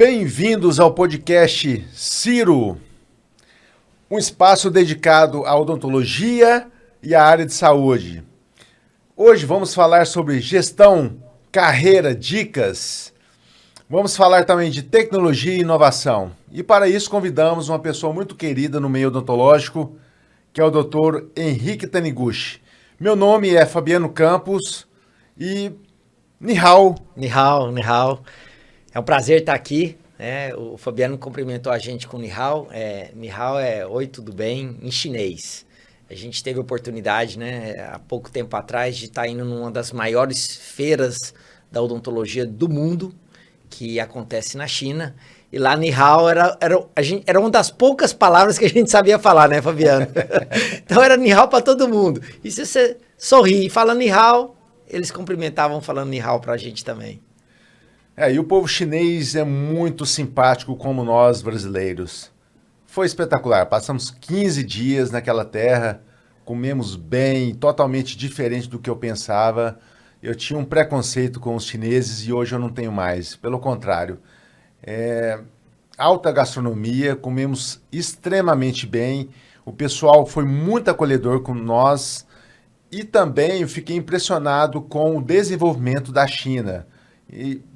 Bem-vindos ao podcast Ciro, um espaço dedicado à odontologia e à área de saúde. Hoje vamos falar sobre gestão, carreira, dicas. Vamos falar também de tecnologia e inovação. E para isso convidamos uma pessoa muito querida no meio odontológico, que é o Dr. Henrique Taniguchi. Meu nome é Fabiano Campos e Nihao. Nihao. É um prazer estar aqui. O Fabiano cumprimentou a gente com Nihao. Nihao é oi, tudo bem, em chinês. A gente teve a oportunidade, há pouco tempo atrás, de estar indo numa das maiores feiras da odontologia do mundo, que acontece na China. E lá, Nihao era uma das poucas palavras que a gente sabia falar, né, Fabiano? Então era Nihao para todo mundo. E se você sorrir e fala Nihao, eles cumprimentavam falando Nihao para a gente também. E o povo chinês é muito simpático como nós brasileiros. Foi espetacular, passamos 15 dias naquela terra, comemos bem, totalmente diferente do que eu pensava. Eu tinha um preconceito com os chineses e hoje eu não tenho mais, pelo contrário. Alta gastronomia, comemos extremamente bem, o pessoal foi muito acolhedor com nós e também eu fiquei impressionado com o desenvolvimento da China.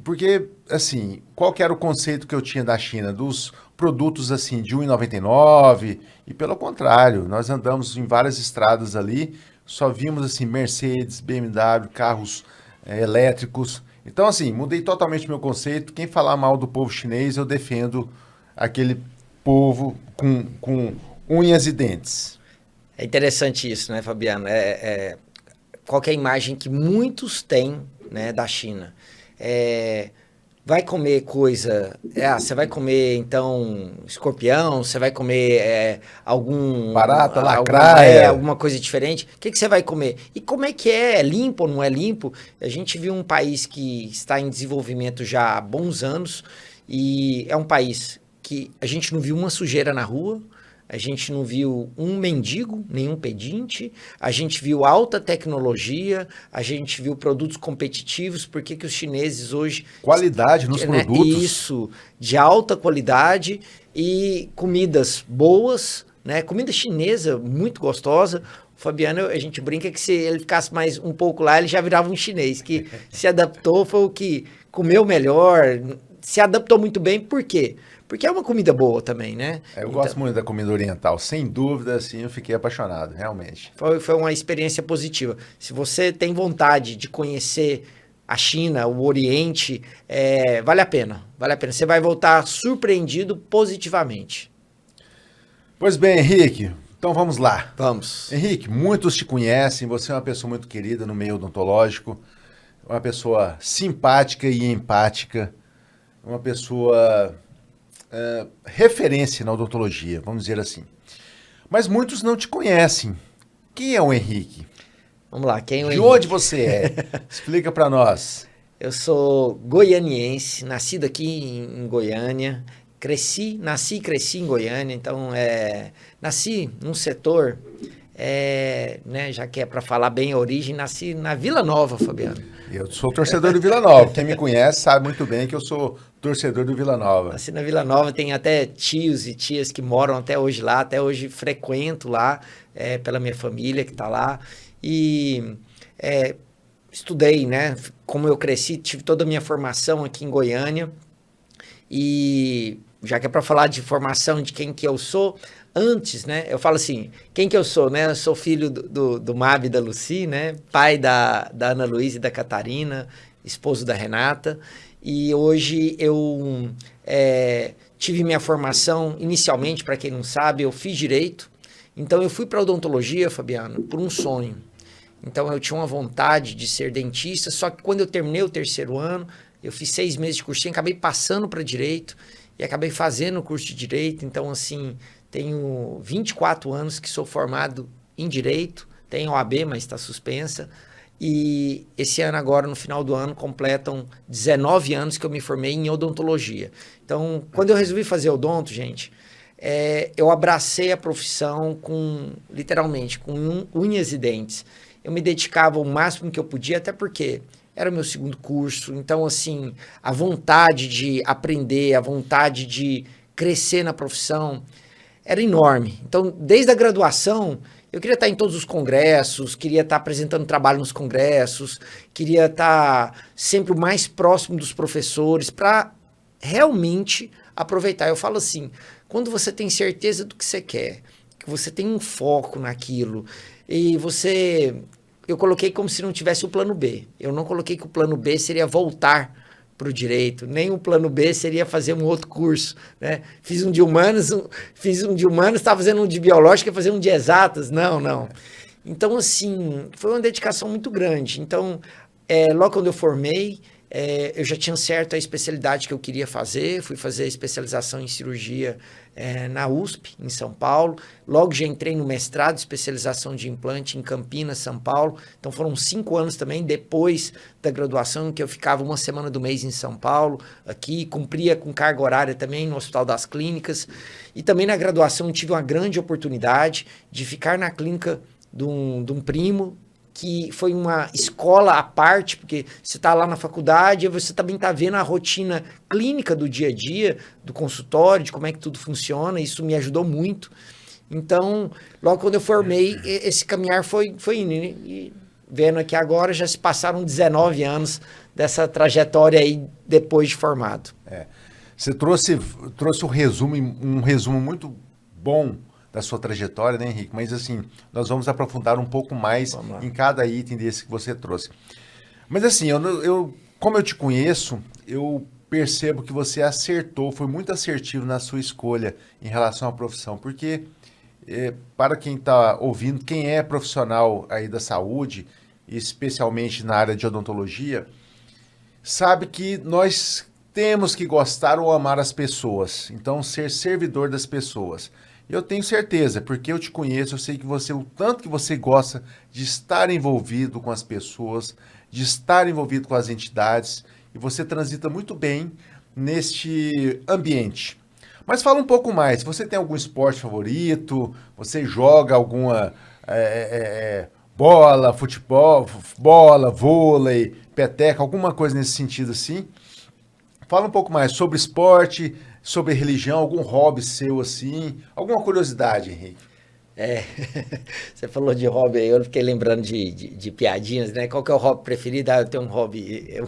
Porque, assim, qual que era o conceito que eu tinha da China? Dos produtos, assim, de R$1,99 e pelo contrário, nós andamos em várias estradas ali, só vimos, assim, Mercedes, BMW, carros elétricos. Então, assim, mudei totalmente meu conceito. Quem falar mal do povo chinês, eu defendo aquele povo com unhas e dentes. É interessante isso, né, Fabiano? Qual que é a imagem que muitos têm, né, da China? Vai comer coisa... você vai comer, então, escorpião? Você vai comer barata, lacraia? Alguma coisa diferente? O que você vai comer? E como é que é? É limpo ou não é limpo? A gente viu um país que está em desenvolvimento já há bons anos e é um país que a gente não viu uma sujeira na rua, a gente não viu um mendigo, nenhum pedinte, a gente viu alta tecnologia, a gente viu produtos competitivos, porque que os chineses hoje... Qualidade nos produtos. Isso, de alta qualidade e comidas boas, né? Comida chinesa muito gostosa. O Fabiano, a gente brinca que se ele ficasse mais um pouco lá, ele já virava um chinês, que se adaptou, foi o que comeu melhor, se adaptou muito bem, por quê? Porque é uma comida boa também, né? Eu gosto muito da comida oriental, sem dúvida, assim, eu fiquei apaixonado, realmente. Foi uma experiência positiva. Se você tem vontade de conhecer a China, o Oriente, vale a pena, vale a pena. Você vai voltar surpreendido positivamente. Pois bem, Henrique, então vamos lá. Vamos. Henrique, muitos te conhecem, você é uma pessoa muito querida no meio odontológico, uma pessoa simpática e empática, uma pessoa... referência na odontologia, vamos dizer assim. Mas muitos não te conhecem. Quem é o Henrique? Vamos lá, quem é o Henrique? De onde você é? Explica para nós. Eu sou goianiense, nascido aqui em Goiânia, nasci e cresci em Goiânia, então nasci num setor, já que é para falar bem a origem, nasci na Vila Nova, Fabiano. Eu sou torcedor do Vila Nova. Quem me conhece sabe muito bem que eu sou torcedor do Vila Nova. Nasci na Vila Nova, tem até tios e tias que moram até hoje lá, até hoje frequento lá, pela minha família que está lá. E estudei, né? Como eu cresci, tive toda a minha formação aqui em Goiânia. E já que é para falar de formação, de quem que eu sou, antes, né? Eu falo assim, quem que eu sou, né? Eu sou filho do Mabi e da Lucy, né? Pai da Ana Luísa e da Catarina, esposo da Renata. E hoje eu tive minha formação, inicialmente, para quem não sabe, eu fiz Direito. Então eu fui para odontologia, Fabiano, por um sonho. Então eu tinha uma vontade de ser dentista, só que quando eu terminei o terceiro ano, eu fiz 6 meses de cursinho, acabei passando para Direito e acabei fazendo o curso de Direito. Então, assim, tenho 24 anos que sou formado em Direito, tenho OAB, mas está suspensa. E esse ano agora, no final do ano, completam 19 anos que eu me formei em odontologia. Então, quando eu resolvi fazer odonto, gente, eu abracei a profissão literalmente, com unhas e dentes. Eu me dedicava o máximo que eu podia, até porque era o meu segundo curso. Então, assim, a vontade de aprender, a vontade de crescer na profissão era enorme. Então, desde a graduação, eu queria estar em todos os congressos, queria estar apresentando trabalho nos congressos, queria estar sempre o mais próximo dos professores para realmente aproveitar. Eu falo assim, quando você tem certeza do que você quer, que você tem um foco naquilo, e você... Eu coloquei como se não tivesse o plano B. Eu não coloquei que o plano B seria voltar para o direito, nem o plano B seria fazer um outro curso, né? Fiz um de humanas, estava fazendo um de biológica, fazer um de exatas. Não. Então, assim, foi uma dedicação muito grande. Então, logo quando eu formei, eu já tinha certo a especialidade que eu queria fazer, fui fazer especialização em cirurgia na USP, em São Paulo. Logo já entrei no mestrado, especialização de implante em Campinas, São Paulo. Então foram 5 anos também, depois da graduação, que eu ficava uma semana do mês em São Paulo, aqui, cumpria com carga horária também no Hospital das Clínicas. E também na graduação eu tive uma grande oportunidade de ficar na clínica de um primo, que foi uma escola à parte, porque você está lá na faculdade e você também está vendo a rotina clínica do dia a dia, do consultório, de como é que tudo funciona, isso me ajudou muito. Então, logo quando eu formei, esse caminhar foi indo, e vendo aqui agora, já se passaram 19 anos dessa trajetória aí, depois de formado. Você trouxe um resumo muito bom da sua trajetória, né, Henrique? Mas, assim, nós vamos aprofundar um pouco mais em cada item desse que você trouxe. Mas, assim, como eu te conheço, eu percebo que você acertou, foi muito assertivo na sua escolha em relação à profissão, porque, para quem está ouvindo, quem é profissional aí da saúde, especialmente na área de odontologia, sabe que nós temos que gostar ou amar as pessoas, então ser servidor das pessoas. Eu tenho certeza, porque eu te conheço, eu sei que o tanto que você gosta de estar envolvido com as pessoas, de estar envolvido com as entidades, e você transita muito bem neste ambiente. Mas fala um pouco mais, você tem algum esporte favorito? Você joga alguma bola, futebol, bola, vôlei, peteca, alguma coisa nesse sentido assim? Fala um pouco mais sobre esporte, sobre religião, algum hobby seu assim, alguma curiosidade, Henrique? Você falou de hobby aí, eu fiquei lembrando de piadinhas, né? Qual que é o hobby preferido? Eu tenho um hobby...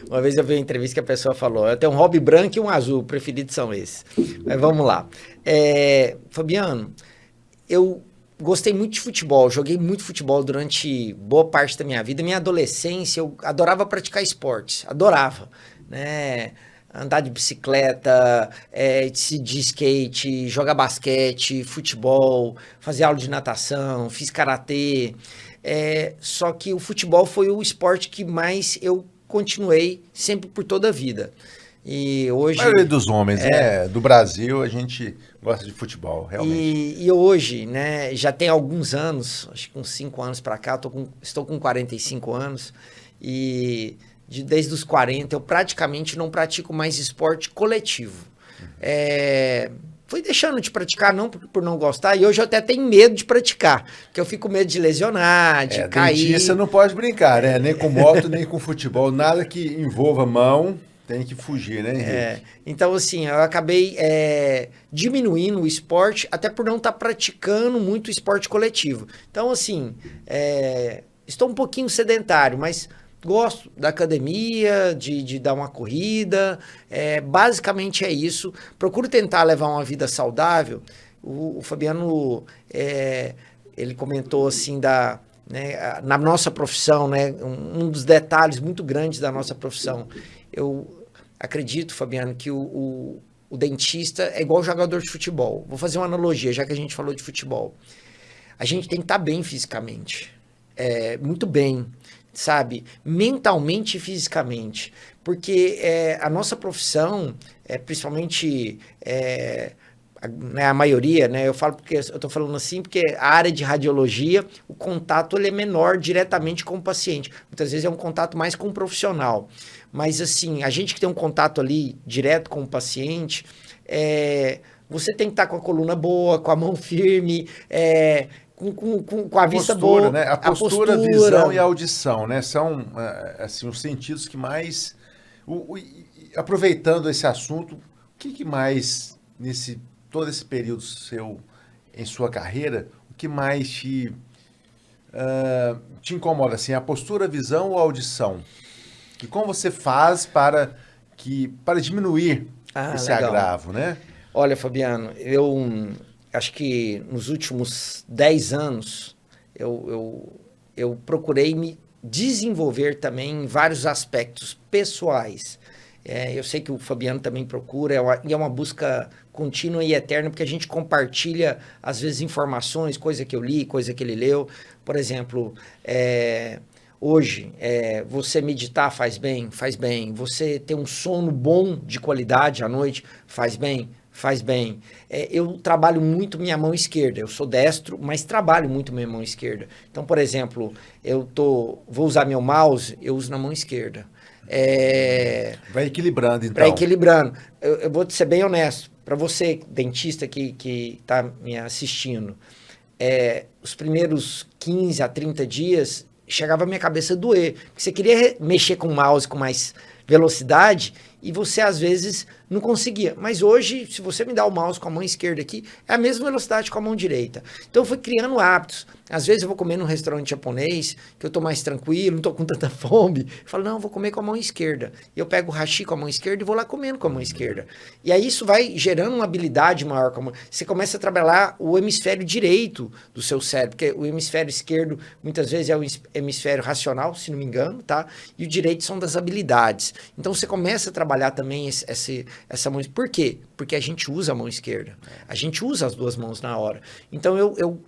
uma vez eu vi uma entrevista que a pessoa falou, eu tenho um hobby branco e um azul, preferidos são esses. Mas vamos lá. Fabiano, eu gostei muito de futebol, joguei muito futebol durante boa parte da minha vida. Minha adolescência, eu adorava praticar esportes, adorava, né? Andar de bicicleta, de skate, jogar basquete, futebol, fazer aula de natação, fiz karatê. Só que o futebol foi o esporte que mais eu continuei sempre por toda a vida. E hoje... A maioria dos homens, do Brasil, a gente gosta de futebol, realmente. E hoje, né, já tem alguns anos, acho que uns 5 anos para cá, estou com 45 anos, e... desde os 40, eu praticamente não pratico mais esporte coletivo. Fui deixando de praticar, não por não gostar, e hoje eu até tenho medo de praticar, porque eu fico com medo de lesionar, de cair. Dentista não pode brincar, né? Nem com moto, nem com futebol, nada que envolva mão, tem que fugir, né, Henrique? Então, assim, eu acabei diminuindo o esporte, até por não estar praticando muito esporte coletivo. Então, assim, estou um pouquinho sedentário, mas... gosto da academia, de dar uma corrida, basicamente é isso. Procuro tentar levar uma vida saudável. O Fabiano, ele comentou assim né, na nossa profissão, né, um dos detalhes muito grandes da nossa profissão. Eu acredito, Fabiano, que o dentista é igual jogador de futebol. Vou fazer uma analogia, já que a gente falou de futebol. A gente tem que estar bem fisicamente, muito bem, sabe? Mentalmente e fisicamente. Porque a nossa profissão, principalmente a maioria, né? Eu falo porque eu tô falando assim, porque a área de radiologia, o contato ele é menor diretamente com o paciente. Muitas vezes é um contato mais com o profissional. Mas assim, a gente que tem um contato ali direto com o paciente, você tem que estar com a coluna boa, com a mão firme, com a vista postura, boa. né? A postura, a visão e a audição, né? São assim, os sentidos que mais... aproveitando esse assunto, o que mais, todo esse período seu, em sua carreira, o que mais te incomoda? Assim, a postura, a visão ou a audição? E como você faz para diminuir esse Legal. agravo, né? Olha, Fabiano, eu acho que nos últimos 10 anos eu procurei me desenvolver também em vários aspectos pessoais. Eu sei que o Fabiano também procura, e é uma busca contínua e eterna, porque a gente compartilha, às vezes, informações, coisa que eu li, coisa que ele leu. Por exemplo, hoje, você meditar faz bem? Faz bem. Você ter um sono bom de qualidade à noite faz bem? Faz bem. Eu trabalho muito minha mão esquerda. Eu sou destro, mas trabalho muito minha mão esquerda. Então, por exemplo, vou usar meu mouse, eu uso na mão esquerda. Vai equilibrando, então. Para equilibrando. Eu vou ser bem honesto. Para você, dentista que está me assistindo, os primeiros 15 a 30 dias, chegava a minha cabeça a doer. Porque você queria mexer com o mouse com mais velocidade e você, às vezes, não conseguia. Mas hoje, se você me dá o mouse com a mão esquerda aqui, é a mesma velocidade com a mão direita. Então, eu fui criando hábitos. Às vezes, eu vou comer num restaurante japonês, que eu tô mais tranquilo, não tô com tanta fome. Eu falo, não, eu vou comer com a mão esquerda. E eu pego o hashi com a mão esquerda e vou lá comendo com a mão esquerda. E aí, isso vai gerando uma habilidade maior. Você começa a trabalhar o hemisfério direito do seu cérebro, porque o hemisfério esquerdo, muitas vezes, é o hemisfério racional, se não me engano, tá? E o direito são das habilidades. Então, você começa a trabalhar também essa mão. Por quê? Porque a gente usa a mão esquerda. A gente usa as duas mãos na hora. Então, eu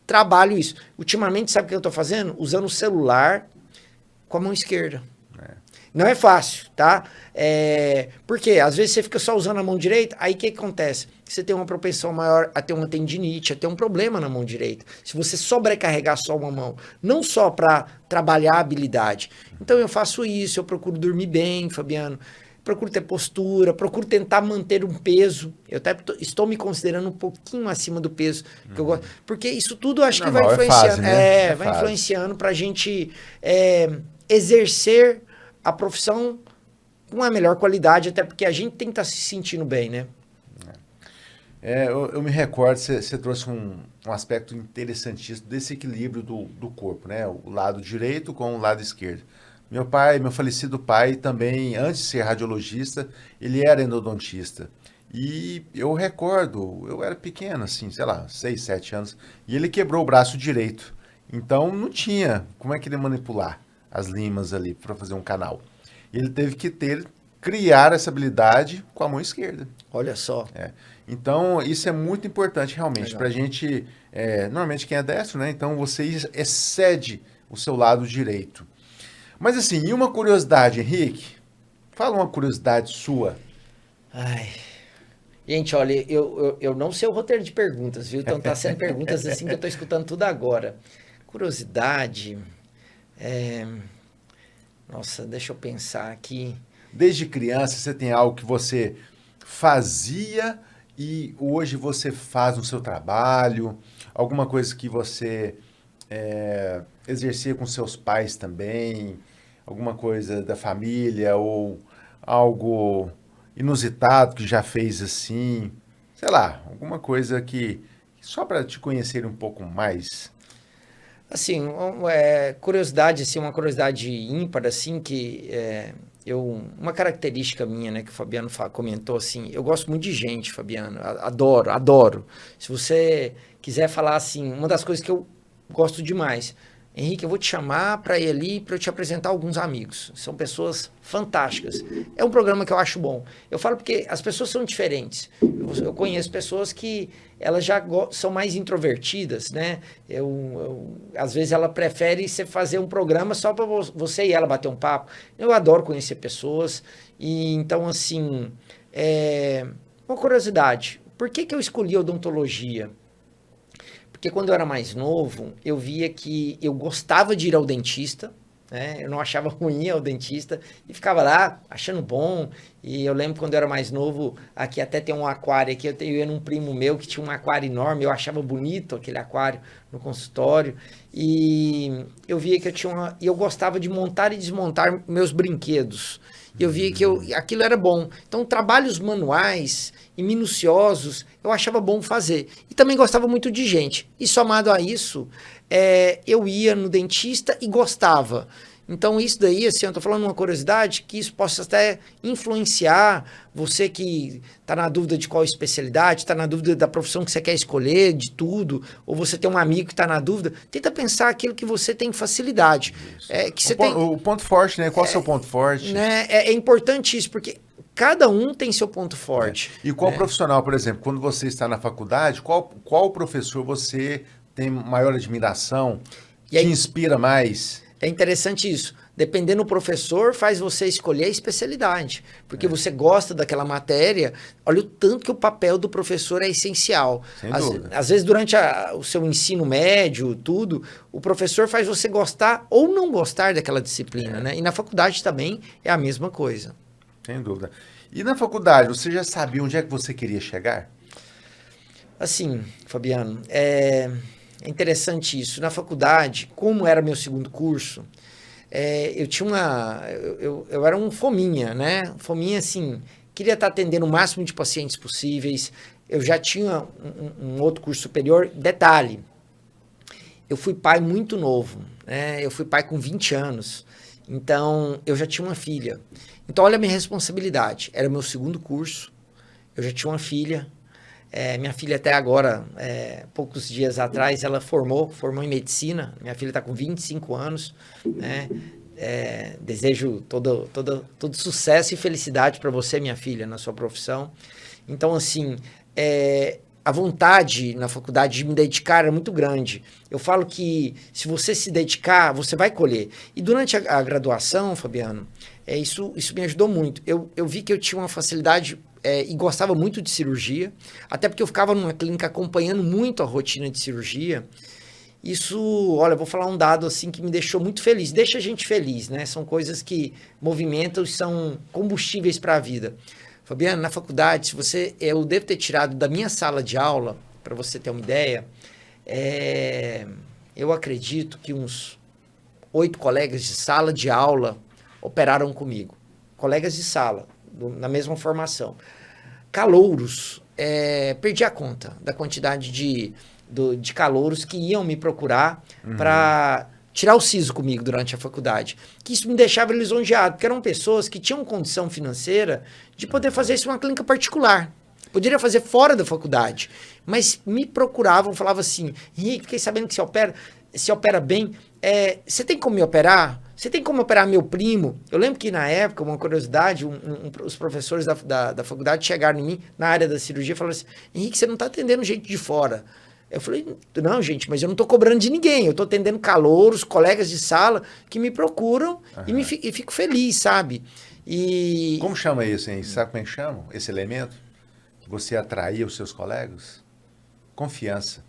trabalho isso. Ultimamente, sabe o que eu estou fazendo? Usando o celular com a mão esquerda. Não é fácil, tá? Porque às vezes você fica só usando a mão direita, aí o que acontece? Você tem uma propensão maior a ter uma tendinite, a ter um problema na mão direita. Se você sobrecarregar só uma mão, não só para trabalhar a habilidade. Então eu faço isso, eu procuro dormir bem, Fabiano. Procuro ter postura, procuro tentar manter um peso. Eu até estou me considerando um pouquinho acima do peso que eu gosto. Porque isso tudo acho que vai influenciando. Vai influenciando para a gente exercer a profissão com uma melhor qualidade, até porque a gente tem que estar se sentindo bem, né? Eu me recordo, você trouxe um aspecto interessantíssimo desse equilíbrio do corpo, né? O lado direito com o lado esquerdo. Meu falecido pai, também, antes de ser radiologista, ele era endodontista. E eu recordo, eu era pequeno, assim, sei lá, 6, 7 anos, e ele quebrou o braço direito. Então, não tinha como é que ele manipular as limas ali para fazer um canal. E ele teve que criar essa habilidade com a mão esquerda. Olha só. Então, isso é muito importante, realmente, para a gente... normalmente, quem é destro, né? Então, você excede o seu lado direito. Mas assim, e uma curiosidade, Henrique? Fala uma curiosidade sua. Gente, olha, eu não sei o roteiro de perguntas, viu? Então tá sendo perguntas assim que eu tô escutando tudo agora. Curiosidade... Nossa, deixa eu pensar aqui. Desde criança, você tem algo que você fazia e hoje você faz no seu trabalho? Alguma coisa que você exercia com seus pais também? Alguma coisa da família ou algo inusitado que já fez assim? Sei lá, alguma coisa que só para te conhecer um pouco mais. Assim, curiosidade, assim, uma curiosidade ímpar, assim, que uma característica minha, né, que o Fabiano comentou, assim, eu gosto muito de gente, Fabiano, adoro. Se você quiser falar, assim, uma das coisas que eu gosto demais, Henrique, eu vou te chamar para ir ali para eu te apresentar alguns amigos. São pessoas fantásticas. É um programa que eu acho bom. Eu falo porque as pessoas são diferentes. Eu conheço pessoas que elas já são mais introvertidas, né? Às vezes ela prefere você fazer um programa só para você e ela bater um papo. Eu adoro conhecer pessoas. E então, assim, uma curiosidade. Por que eu escolhi odontologia? Porque quando eu era mais novo, eu via que eu gostava de ir ao dentista, né? Eu não achava ruim o dentista e ficava lá achando bom. E eu lembro quando eu era mais novo, aqui até tem um aquário aqui, eu ia num primo meu que tinha um aquário enorme, eu achava bonito aquele aquário no consultório. E eu via que e eu gostava de montar e desmontar meus brinquedos. E eu via que aquilo era bom. Então, trabalhos manuais e minuciosos, eu achava bom fazer. E também gostava muito de gente. E somado a isso, eu ia no dentista e gostava. Então, isso daí, assim, eu tô falando uma curiosidade, que isso possa até influenciar você que está na dúvida de qual especialidade, está na dúvida da profissão que você quer escolher, de tudo, ou você tem um amigo que está na dúvida, tenta pensar aquilo que você tem facilidade. Que você o ponto forte, né? Qual é o seu ponto forte? Né? É importante isso, porque cada um tem seu ponto forte. E qual profissional, por exemplo, quando você está na faculdade, qual professor você tem maior admiração, te inspira mais? É interessante isso. Dependendo do professor, faz você escolher a especialidade. Porque você gosta daquela matéria, olha o tanto que o papel do professor é essencial. Sem dúvida. Às vezes, durante o seu ensino médio, tudo, o professor faz você gostar ou não gostar daquela disciplina, né? E na faculdade também é a mesma coisa. Sem dúvida. E na faculdade, você já sabia onde é que você queria chegar? Assim, Fabiano, é interessante isso. Na faculdade, como era meu segundo curso, eu tinha eu era um fominha, né? Fominha, assim, queria estar atendendo o máximo de pacientes possíveis. Eu já tinha um outro curso superior. Detalhe, eu fui pai muito novo, né? Eu fui pai com 20 anos. Então, eu já tinha uma filha. Então, olha a minha responsabilidade. Era o meu segundo curso, eu já tinha uma filha. Minha filha até agora, poucos dias atrás, ela formou em medicina. Minha filha está com 25 anos, né? Desejo todo sucesso e felicidade para você, minha filha, na sua profissão. Então, assim, a vontade na faculdade de me dedicar era muito grande. Eu falo que se você se dedicar, você vai colher. E durante a graduação, Fabiano, isso me ajudou muito. Eu vi que eu tinha uma facilidade e gostava muito de cirurgia, até porque eu ficava numa clínica acompanhando muito a rotina de cirurgia. Isso, olha, eu vou falar um dado assim que me deixou muito feliz, deixa a gente feliz, né? São coisas que movimentam e são combustíveis para a vida. Fabiano, na faculdade, eu devo ter tirado da minha sala de aula, para você ter uma ideia, eu acredito que uns 8 colegas de sala de aula operaram comigo. Colegas de sala, na mesma formação. Calouros, perdi a conta da quantidade de calouros que iam me procurar para tirar o siso comigo durante a faculdade. Que isso me deixava lisonjeado, porque eram pessoas que tinham condição financeira de poder fazer isso em uma clínica particular. Poderia fazer fora da faculdade, mas me procuravam, falavam assim: Henrique, fiquei sabendo que se opera bem, você tem como me operar? Você tem como operar meu primo? Eu lembro que na época, uma curiosidade, os professores da faculdade chegaram em mim, na área da cirurgia, e falaram assim: Henrique, você não está atendendo gente de fora. Eu falei: não, gente, mas eu não estou cobrando de ninguém, eu estou atendendo calouros, colegas de sala que me procuram e fico feliz, sabe? Como chama isso, hein? Sabe como é que chama esse elemento? Que você atraía os seus colegas? Confiança.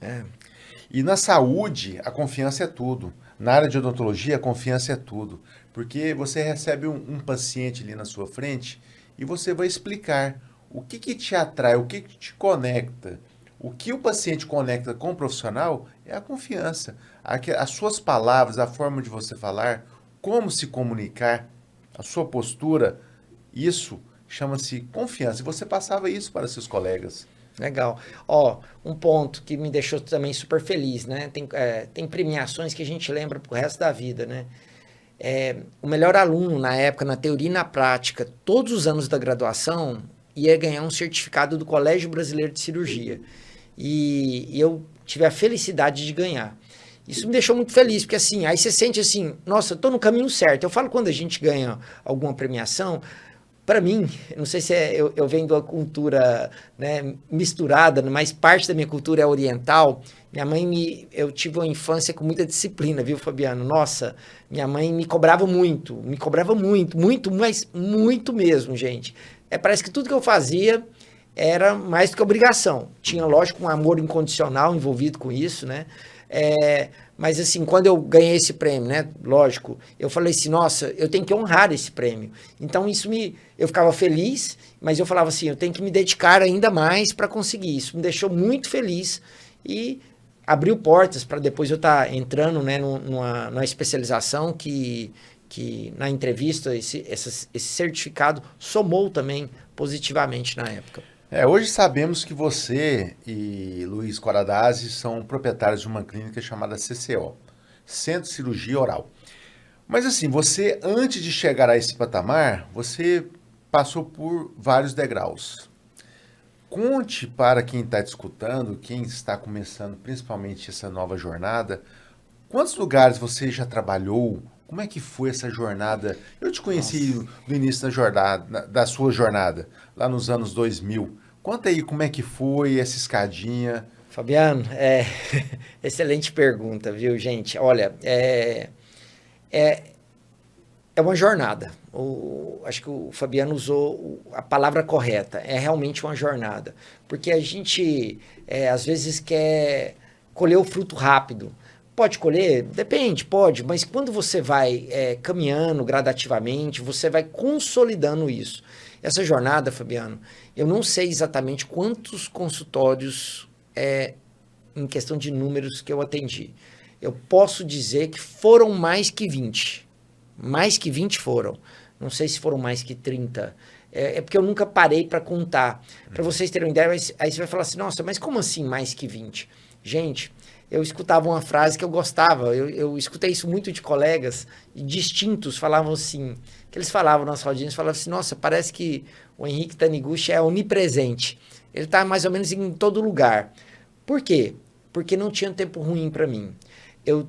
E na saúde, a confiança é tudo. Na área de odontologia, a confiança é tudo. Porque você recebe um paciente ali na sua frente e você vai explicar o que te atrai, o que te conecta. O que o paciente conecta com o profissional é a confiança. As suas palavras, a forma de você falar, como se comunicar, a sua postura, isso chama-se confiança. E você passava isso para seus colegas. Legal. Um ponto que me deixou também super feliz, né? Tem premiações que a gente lembra pro resto da vida, né? O melhor aluno na época, na teoria e na prática, todos os anos da graduação, ia ganhar um certificado do Colégio Brasileiro de Cirurgia. E eu tive a felicidade de ganhar. Isso me deixou muito feliz, porque assim, aí você sente assim, nossa, eu tô no caminho certo. Eu falo quando a gente ganha alguma premiação, para mim, não sei se eu venho de uma cultura, né, misturada, mas parte da minha cultura é oriental. Minha mãe, eu tive uma infância com muita disciplina, viu, Fabiano? Nossa, minha mãe me cobrava muito, mas muito mesmo, gente. Parece que tudo que eu fazia era mais do que obrigação. Tinha, lógico, um amor incondicional envolvido com isso, né? Mas assim, quando eu ganhei esse prêmio, né? Lógico, eu falei assim, nossa, eu tenho que honrar esse prêmio. Então eu ficava feliz, mas eu falava assim, eu tenho que me dedicar ainda mais para conseguir. Isso me deixou muito feliz e abriu portas para depois eu estar entrando, né, numa especialização que na entrevista esse certificado somou também positivamente na época. Hoje sabemos que você e Luiz Coradazzi são proprietários de uma clínica chamada CCO, Centro de Cirurgia Oral. Mas assim, você, antes de chegar a esse patamar, você passou por vários degraus. Conte para quem está te escutando, quem está começando principalmente essa nova jornada, quantos lugares você já trabalhou? Como é que foi essa jornada? Eu te conheci no início da sua jornada, lá nos anos 2000. Conta aí como é que foi essa escadinha. Fabiano, excelente pergunta, viu, gente? Olha, é uma jornada. Acho que o Fabiano usou a palavra correta. É realmente uma jornada. Porque a gente, às vezes, quer colher o fruto rápido. Pode colher? Depende, pode. Mas quando você vai caminhando gradativamente, você vai consolidando isso. Essa jornada, Fabiano, eu não sei exatamente quantos consultórios, em questão de números, que eu atendi. Eu posso dizer que foram mais que 20. Mais que 20 foram. Não sei se foram mais que 30. Porque eu nunca parei para contar. Para vocês terem uma ideia, aí você vai falar assim, nossa, mas como assim mais que 20? Gente, eu escutava uma frase que eu gostava, eu escutei isso muito de colegas distintos, falavam assim, que eles falavam na sala de aula, falavam assim, nossa, parece que o Henrique Taniguchi é onipresente. Ele está mais ou menos em todo lugar. Por quê? Porque não tinha tempo ruim para mim. Eu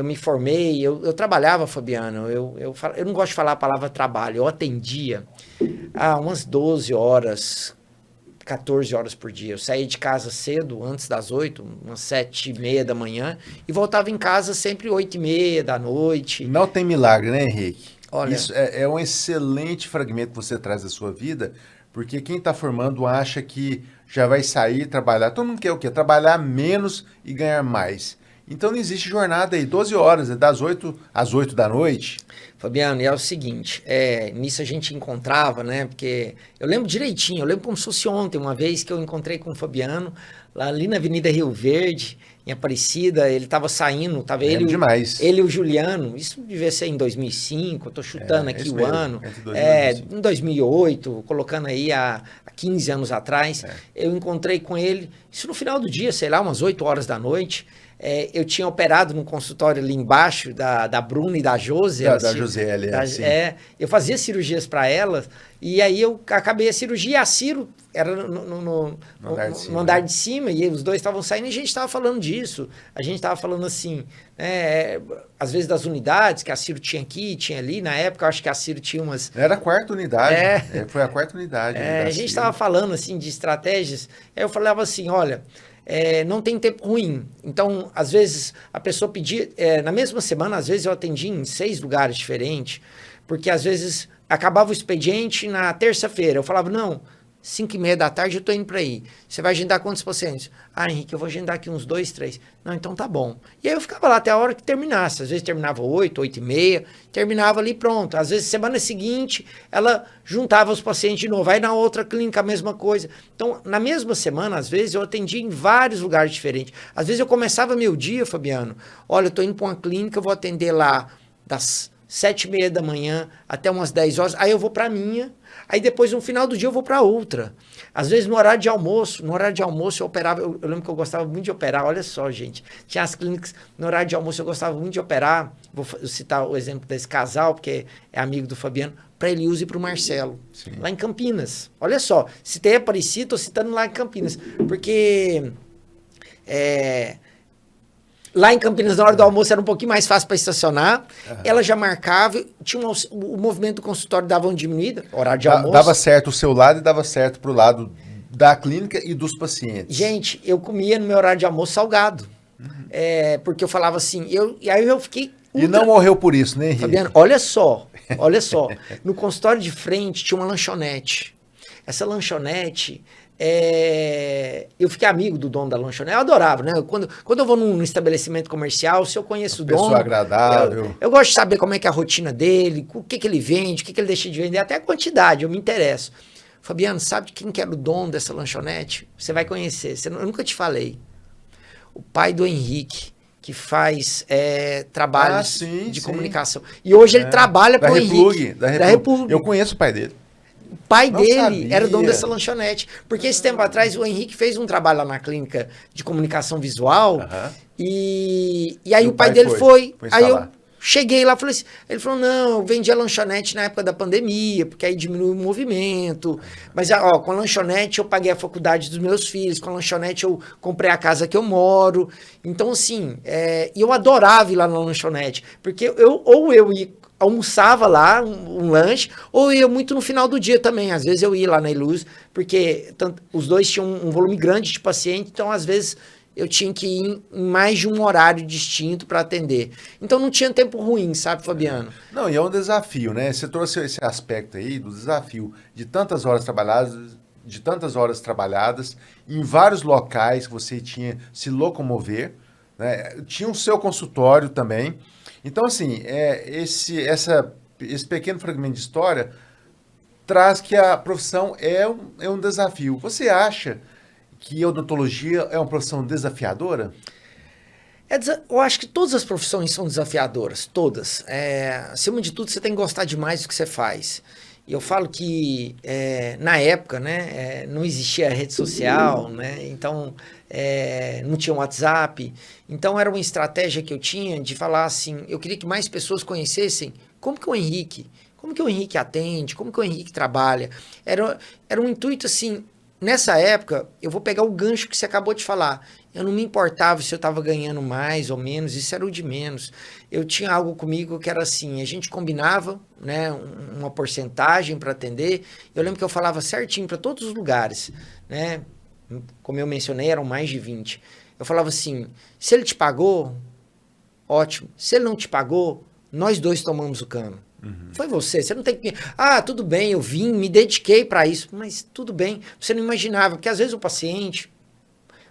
me formei, eu trabalhava, Fabiano, eu não gosto de falar a palavra trabalho, eu atendia umas 12 horas, 14 horas por dia. Eu saía de casa cedo, antes das 8, umas 7h30 da manhã, e voltava em casa sempre 8h30 da noite. Não tem milagre, né, Henrique? Olha, isso é um excelente fragmento que você traz da sua vida, porque quem está formando acha que já vai sair trabalhar. Todo mundo quer o quê? Trabalhar menos e ganhar mais. Então não existe jornada aí, 12 horas, das 8 às 8 da noite. Fabiano, e é o seguinte, nisso a gente encontrava, né, porque eu lembro direitinho, eu lembro como se fosse ontem, uma vez que eu encontrei com o Fabiano, lá ali na Avenida Rio Verde, em Aparecida, ele estava saindo, ele e o Juliano, isso devia ser em 2005, eu tô chutando aqui o mesmo, ano, em 2008, colocando aí há 15 anos atrás, eu encontrei com ele, isso no final do dia, sei lá, umas 8 horas da noite. Eu tinha operado num consultório ali embaixo da Bruna e da Josi. Da Josiele, sim. Eu fazia cirurgias para elas, e aí eu acabei a cirurgia, e a Ciro era no andar de cima, e os dois estavam saindo, e a gente estava falando disso. A gente estava falando assim, às vezes das unidades que a Ciro tinha aqui, tinha ali. Na época, eu acho que a Ciro tinha umas... Era a quarta unidade, foi a quarta unidade. A gente estava falando assim de estratégias, aí eu falava assim, olha... não tem tempo ruim. Então, às vezes, a pessoa pedia... na mesma semana, às vezes, eu atendi em 6 lugares diferentes, porque, às vezes, acabava o expediente na terça-feira. Eu falava, não, 5h30 da tarde eu tô indo para aí. Você vai agendar quantos pacientes? Henrique, eu vou agendar aqui uns 2, 3. Não, então tá bom. E aí eu ficava lá até a hora que terminasse. Às vezes terminava 8, 8h30, terminava ali pronto. Às vezes semana seguinte ela juntava os pacientes de novo. Aí na outra clínica a mesma coisa. Então, na mesma semana, às vezes eu atendia em vários lugares diferentes. Às vezes eu começava meu dia, Fabiano. Olha, eu tô indo para uma clínica, eu vou atender lá das 7h30 da manhã até umas 10 horas. Aí eu vou para a minha. Aí depois, no final do dia, eu vou para outra. Às vezes, no horário de almoço eu operava, eu lembro que eu gostava muito de operar, olha só, gente. Tinha as clínicas, no horário de almoço eu gostava muito de operar, vou citar o exemplo desse casal, porque é amigo do Fabiano, para Eliuso e para o Marcelo, Sim. Lá em Campinas. Olha só, citei Aparecida, estou citando lá em Campinas, porque... Lá em Campinas, na hora do almoço, era um pouquinho mais fácil para estacionar. Ela já marcava, tinha o movimento do consultório dava uma diminuída, horário de almoço. Dava certo o seu lado e dava certo pro lado da clínica e dos pacientes. Gente, eu comia no meu horário de almoço salgado. Porque eu falava assim, e aí eu fiquei... E não morreu por isso, né, Henrique? Fabiano, olha só. No consultório de frente tinha uma lanchonete. Essa lanchonete... eu fiquei amigo do dono da lanchonete, eu adorava, né? Quando eu vou num estabelecimento comercial, se eu conheço o dono... Pessoa agradável. Eu gosto de saber como é que é a rotina dele, o que ele vende, o que ele deixa de vender, até a quantidade, eu me interesso. Fabiano, sabe de quem que era o dono dessa lanchonete? Você vai conhecer, eu nunca te falei. O pai do Henrique, que faz trabalhos de comunicação. E hoje ele trabalha para o Henrique. Da Replug. Eu conheço o pai dele. O pai dele era o dono dessa lanchonete. Porque esse tempo atrás o Henrique fez um trabalho lá na clínica de comunicação visual. E aí o pai dele foi. Aí eu cheguei lá e falei assim. Ele falou: não, eu vendi a lanchonete na época da pandemia, porque aí diminui o movimento. Mas com a lanchonete eu paguei a faculdade dos meus filhos, com a lanchonete eu comprei a casa que eu moro. Então, assim, eu adorava ir lá na lanchonete. Porque eu ia. Almoçava lá, um lanche, ou ia muito no final do dia também. Às vezes eu ia lá na Iluz, porque os dois tinham um volume grande de paciente, então às vezes eu tinha que ir em mais de um horário distinto para atender. Então não tinha tempo ruim, sabe, Fabiano? Não, e é um desafio, né? Você trouxe esse aspecto aí do desafio de tantas horas trabalhadas, em vários locais que você tinha se locomover, né? Tinha o seu consultório também. Então, assim, esse pequeno fragmento de história traz que a profissão é um desafio. Você acha que a odontologia é uma profissão desafiadora? Eu acho que todas as profissões são desafiadoras, todas. Acima de tudo, você tem que gostar demais do que você faz. E eu falo que, na época, né, não existia rede social, né, então não tinha WhatsApp. Então era uma estratégia que eu tinha de falar assim, eu queria que mais pessoas conhecessem como que o Henrique atende, como que o Henrique trabalha. Era um intuito assim, nessa época, eu vou pegar o gancho que você acabou de falar. Eu não me importava se eu estava ganhando mais ou menos, isso era o de menos. Eu tinha algo comigo que era assim, a gente combinava, né, uma porcentagem para atender. Eu lembro que eu falava certinho para todos os lugares, né? Como eu mencionei, eram mais de 20. Eu falava assim, se ele te pagou, ótimo. Se ele não te pagou, nós dois tomamos o cano. Foi você não tem que... tudo bem, eu vim, me dediquei para isso, mas tudo bem. Você não imaginava, porque às vezes o paciente...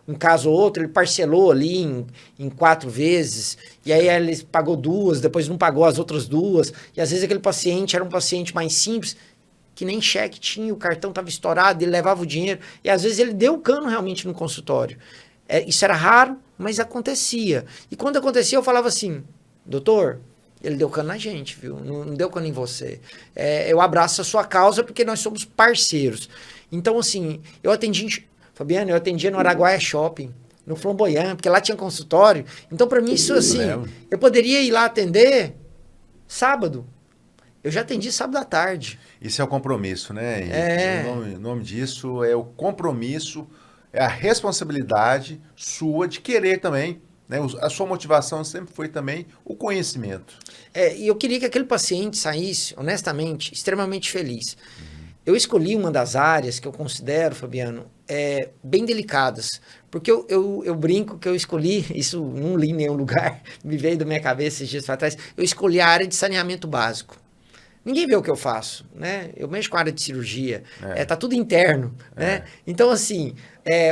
um caso ou outro, ele parcelou ali em 4 vezes, e aí ele pagou 2, depois não pagou as outras 2, e às vezes aquele paciente era um paciente mais simples, que nem cheque tinha, o cartão estava estourado, ele levava o dinheiro, e às vezes ele deu o cano realmente no consultório. Isso era raro, mas acontecia. E quando acontecia, eu falava assim, doutor, ele deu cano na gente, viu? Não deu cano em você. Eu abraço a sua causa porque nós somos parceiros. Então, assim, Fabiano, eu atendia no Araguaia Shopping, no Flamboyant, porque lá tinha consultório. Então, para mim, isso assim, eu poderia ir lá atender sábado. Eu já atendi sábado à tarde. Isso é o compromisso, né? O nome disso é o compromisso, é a responsabilidade sua de querer também, né? A sua motivação sempre foi também o conhecimento. E eu queria que aquele paciente saísse, honestamente, extremamente feliz. Eu escolhi uma das áreas que eu considero, Fabiano, bem delicadas. Porque eu brinco que eu escolhi, isso não li em nenhum lugar, me veio da minha cabeça esses dias para trás, eu escolhi a área de saneamento básico. Ninguém vê o que eu faço, né? Eu mexo com a área de cirurgia, tá tudo interno, né? Então, assim,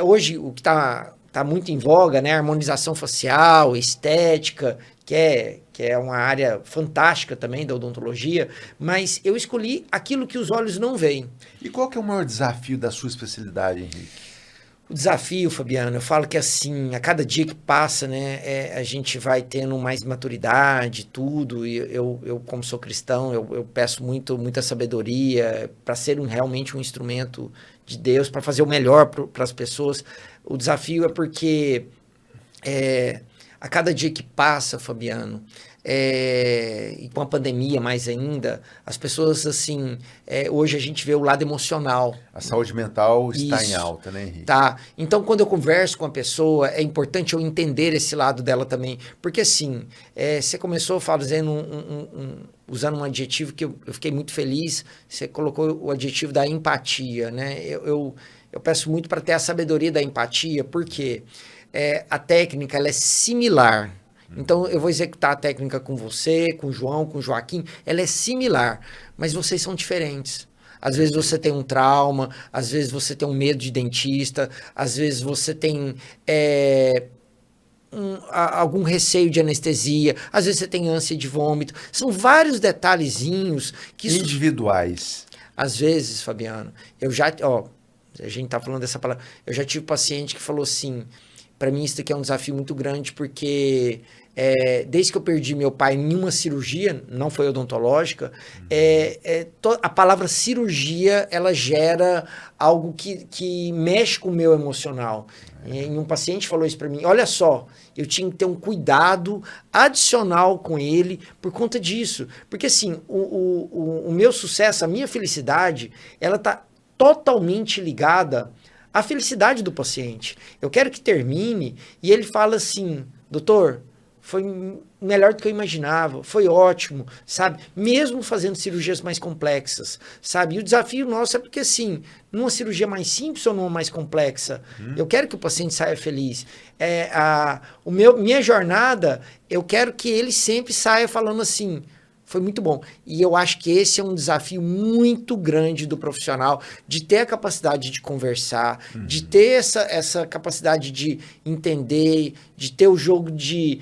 hoje o que tá muito em voga, né? Harmonização facial, estética, que é uma área fantástica também da odontologia, mas eu escolhi aquilo que os olhos não veem. E qual que é o maior desafio da sua especialidade, Henrique? O desafio, Fabiano, eu falo que assim, a cada dia que passa, né, a gente vai tendo mais maturidade, tudo, e eu como sou cristão, eu peço muita sabedoria para ser realmente um instrumento de Deus, para fazer o melhor para as pessoas. O desafio é porque a cada dia que passa, Fabiano, e com a pandemia mais ainda, as pessoas, assim, hoje a gente vê o lado emocional. A saúde mental está em alta, né, Henrique? Tá. Então, quando eu converso com a pessoa, é importante eu entender esse lado dela também. Porque, assim, você começou fazendo usando um adjetivo que eu fiquei muito feliz, você colocou o adjetivo da empatia, né? Eu peço muito para ter a sabedoria da empatia, porque a técnica ela é similar. Então, eu vou executar a técnica com você, com o João, com o Joaquim, ela é similar, mas vocês são diferentes. Às vezes você tem um trauma, às vezes você tem um medo de dentista, às vezes você tem algum receio de anestesia, às vezes você tem ânsia de vômito. São vários detalhezinhos que individuais. Às vezes, Fabiano, a gente tá falando dessa palavra, eu já tive paciente que falou assim, para mim isso aqui é um desafio muito grande, porque desde que eu perdi meu pai em uma cirurgia, não foi odontológica, a palavra cirurgia, ela gera algo que mexe com o meu emocional. E um paciente falou isso para mim, olha só, eu tinha que ter um cuidado adicional com ele por conta disso. Porque assim, o meu sucesso, a minha felicidade, ela tá totalmente ligada à felicidade do paciente. Eu quero que termine e ele fala assim, doutor, foi melhor do que eu imaginava, foi ótimo, sabe? Mesmo fazendo cirurgias mais complexas, sabe? E o desafio nosso é porque, assim, numa cirurgia mais simples ou numa mais complexa, eu quero que o paciente saia feliz. Minha jornada, eu quero que ele sempre saia falando assim, foi muito bom. E eu acho que esse é um desafio muito grande do profissional, de ter a capacidade de conversar, de ter essa capacidade de entender, de ter o jogo de...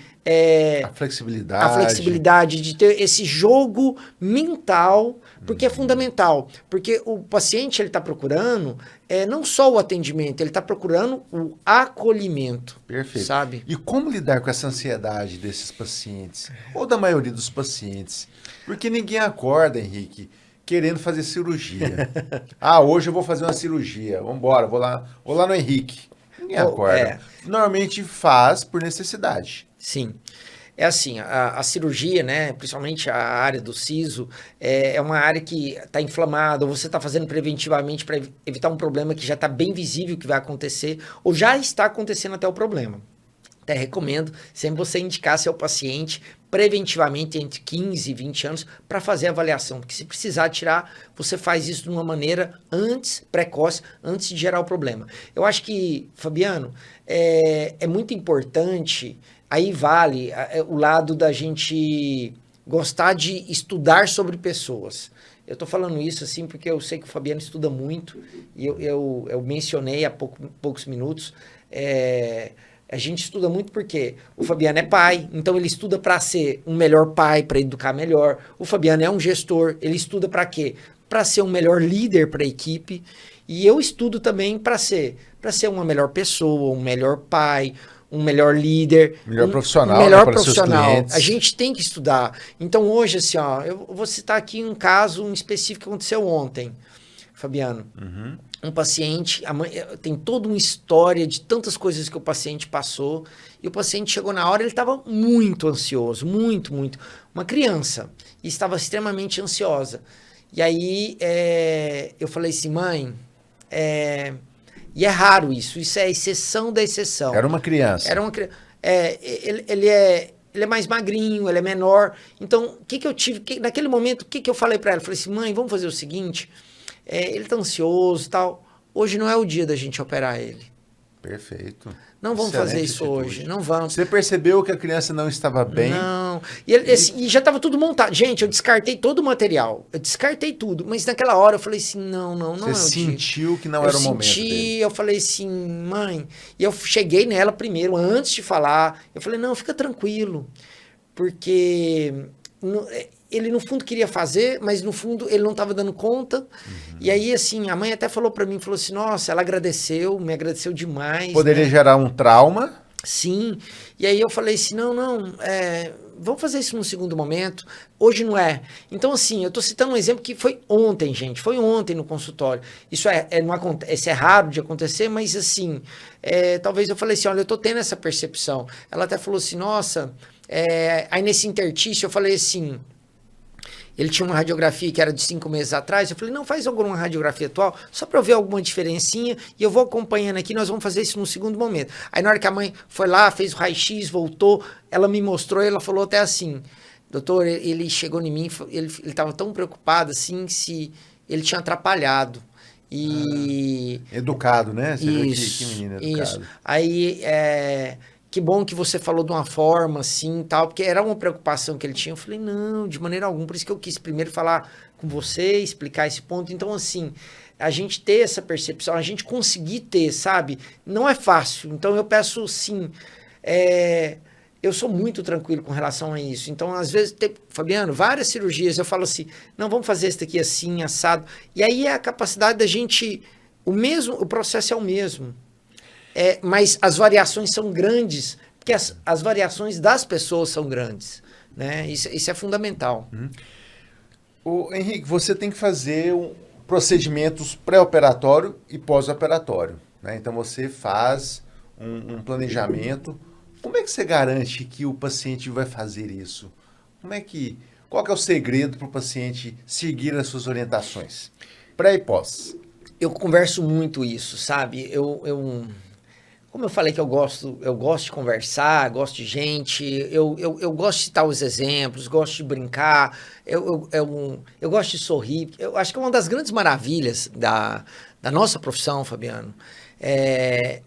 a flexibilidade. A flexibilidade, de ter esse jogo mental, porque é fundamental. Porque o paciente, ele está procurando não só o atendimento, ele está procurando o acolhimento. Perfeito. Sabe? E como lidar com essa ansiedade desses pacientes? Ou da maioria dos pacientes? Porque ninguém acorda, Henrique, querendo fazer cirurgia. Hoje eu vou fazer uma cirurgia. Vamos embora, vou lá no Henrique. Ninguém acorda. Normalmente faz por necessidade. Sim. É assim, a cirurgia, né, principalmente a área do siso, é uma área que está inflamada, ou você está fazendo preventivamente para evitar um problema que já está bem visível que vai acontecer, ou já está acontecendo até o problema. Até recomendo sempre você indicar seu paciente preventivamente entre 15 e 20 anos para fazer a avaliação, porque se precisar tirar, você faz isso de uma maneira precoce, antes de gerar o problema. Eu acho que, Fabiano, é muito importante... Aí vale o lado da gente gostar de estudar sobre pessoas. Eu estou falando isso assim porque eu sei que o Fabiano estuda muito, e eu mencionei há poucos minutos. A gente estuda muito porque o Fabiano é pai, então ele estuda para ser um melhor pai, para educar melhor. O Fabiano é um gestor, ele estuda para quê? Para ser um melhor líder para a equipe. E eu estudo também para ser uma melhor pessoa, um melhor pai, um melhor líder, melhor profissional, melhor né, profissional. A gente tem que estudar. Então hoje, assim, eu vou citar aqui um caso específico que aconteceu ontem, Fabiano. Um paciente, tem toda uma história de tantas coisas que o paciente passou, e o paciente chegou na hora, ele estava muito ansioso, muito, muito. Uma criança, e estava extremamente ansiosa. E aí eu falei assim, mãe, e é raro isso é a exceção da exceção. Era uma criança. Era uma criança. Ele é mais magrinho, ele é menor. Então, o que eu tive... naquele momento, o que eu falei para ela? Eu falei assim, mãe, vamos fazer o seguinte, ele tá ansioso e tal. Hoje não é o dia da gente operar ele. Perfeito. Não vamos fazer isso atitude. hoje, não vamos. Você percebeu que a criança não estava bem? Não. E já estava tudo montado. Gente, eu descartei todo o material. Eu descartei tudo. Mas naquela hora eu falei assim, não é o dia. Você sentiu que não era o momento dele. Eu falei assim, mãe... E eu cheguei nela primeiro, antes de falar. Eu falei, não, fica tranquilo. Porque... ele no fundo queria fazer, mas no fundo ele não estava dando conta. E aí, assim, a mãe até falou para mim, falou assim, nossa, ela me agradeceu demais. Poderia gerar um trauma? Sim. E aí eu falei assim, não, vamos fazer isso num segundo momento. Hoje não é. Então, assim, eu estou citando um exemplo que foi ontem, gente. Foi ontem no consultório. Isso não acontece, é raro de acontecer, mas assim, talvez eu falei assim, olha, eu estou tendo essa percepção. Ela até falou assim, nossa, aí nesse interstício eu falei assim, ele tinha uma radiografia que era de 5 meses atrás, eu falei, não, faz alguma radiografia atual, só para eu ver alguma diferencinha, e eu vou acompanhando aqui, nós vamos fazer isso num segundo momento. Aí na hora que a mãe foi lá, fez o raio-x, voltou, ela me mostrou, ela falou até assim, doutor, ele chegou em mim, ele estava tão preocupado, assim, se ele tinha atrapalhado. Educado, né? Você isso, viu que menino educado. Isso. Aí, que bom que você falou de uma forma assim, tal, porque era uma preocupação que ele tinha. Eu falei, não, de maneira alguma, por isso que eu quis primeiro falar com você, explicar esse ponto. Então, assim, a gente ter essa percepção, a gente conseguir ter, sabe? Não é fácil. Então, eu peço, sim, eu sou muito tranquilo com relação a isso. Então, às vezes, Fabiano, várias cirurgias, eu falo assim, não, vamos fazer isso daqui assim, assado. E aí é a capacidade da gente, o processo é o mesmo. Mas as variações são grandes, porque as variações das pessoas são grandes, né? Isso é fundamental. Ô, Henrique, você tem que fazer procedimentos pré-operatório e pós-operatório, né? Então você faz um planejamento. Como é que você garante que o paciente vai fazer isso? Qual que é o segredo para o paciente seguir as suas orientações? Pré e pós. Eu converso muito isso, sabe? Como eu falei que eu gosto de conversar, gosto de gente, eu gosto de citar os exemplos, gosto de brincar, eu gosto de sorrir. Eu acho que é uma das grandes maravilhas da nossa profissão, Fabiano,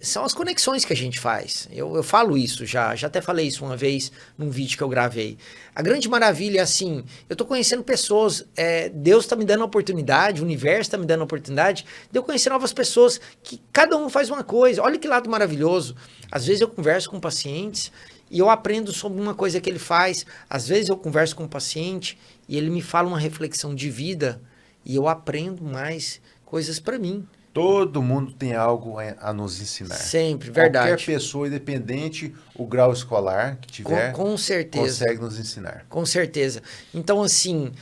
são as conexões que a gente faz. Eu falo isso já até falei isso uma vez num vídeo que eu gravei. A grande maravilha é assim, eu tô conhecendo pessoas, Deus tá me dando a oportunidade, o universo tá me dando a oportunidade de eu conhecer novas pessoas que cada um faz uma coisa. Olha que lado maravilhoso. Às vezes eu converso com pacientes e eu aprendo sobre uma coisa que ele faz. Às vezes eu converso com um paciente e ele me fala uma reflexão de vida e eu aprendo mais coisas para mim. Todo mundo tem algo a nos ensinar. Sempre, verdade. Qualquer pessoa, independente o grau escolar que tiver, com certeza, consegue nos ensinar. Com certeza. Então, assim,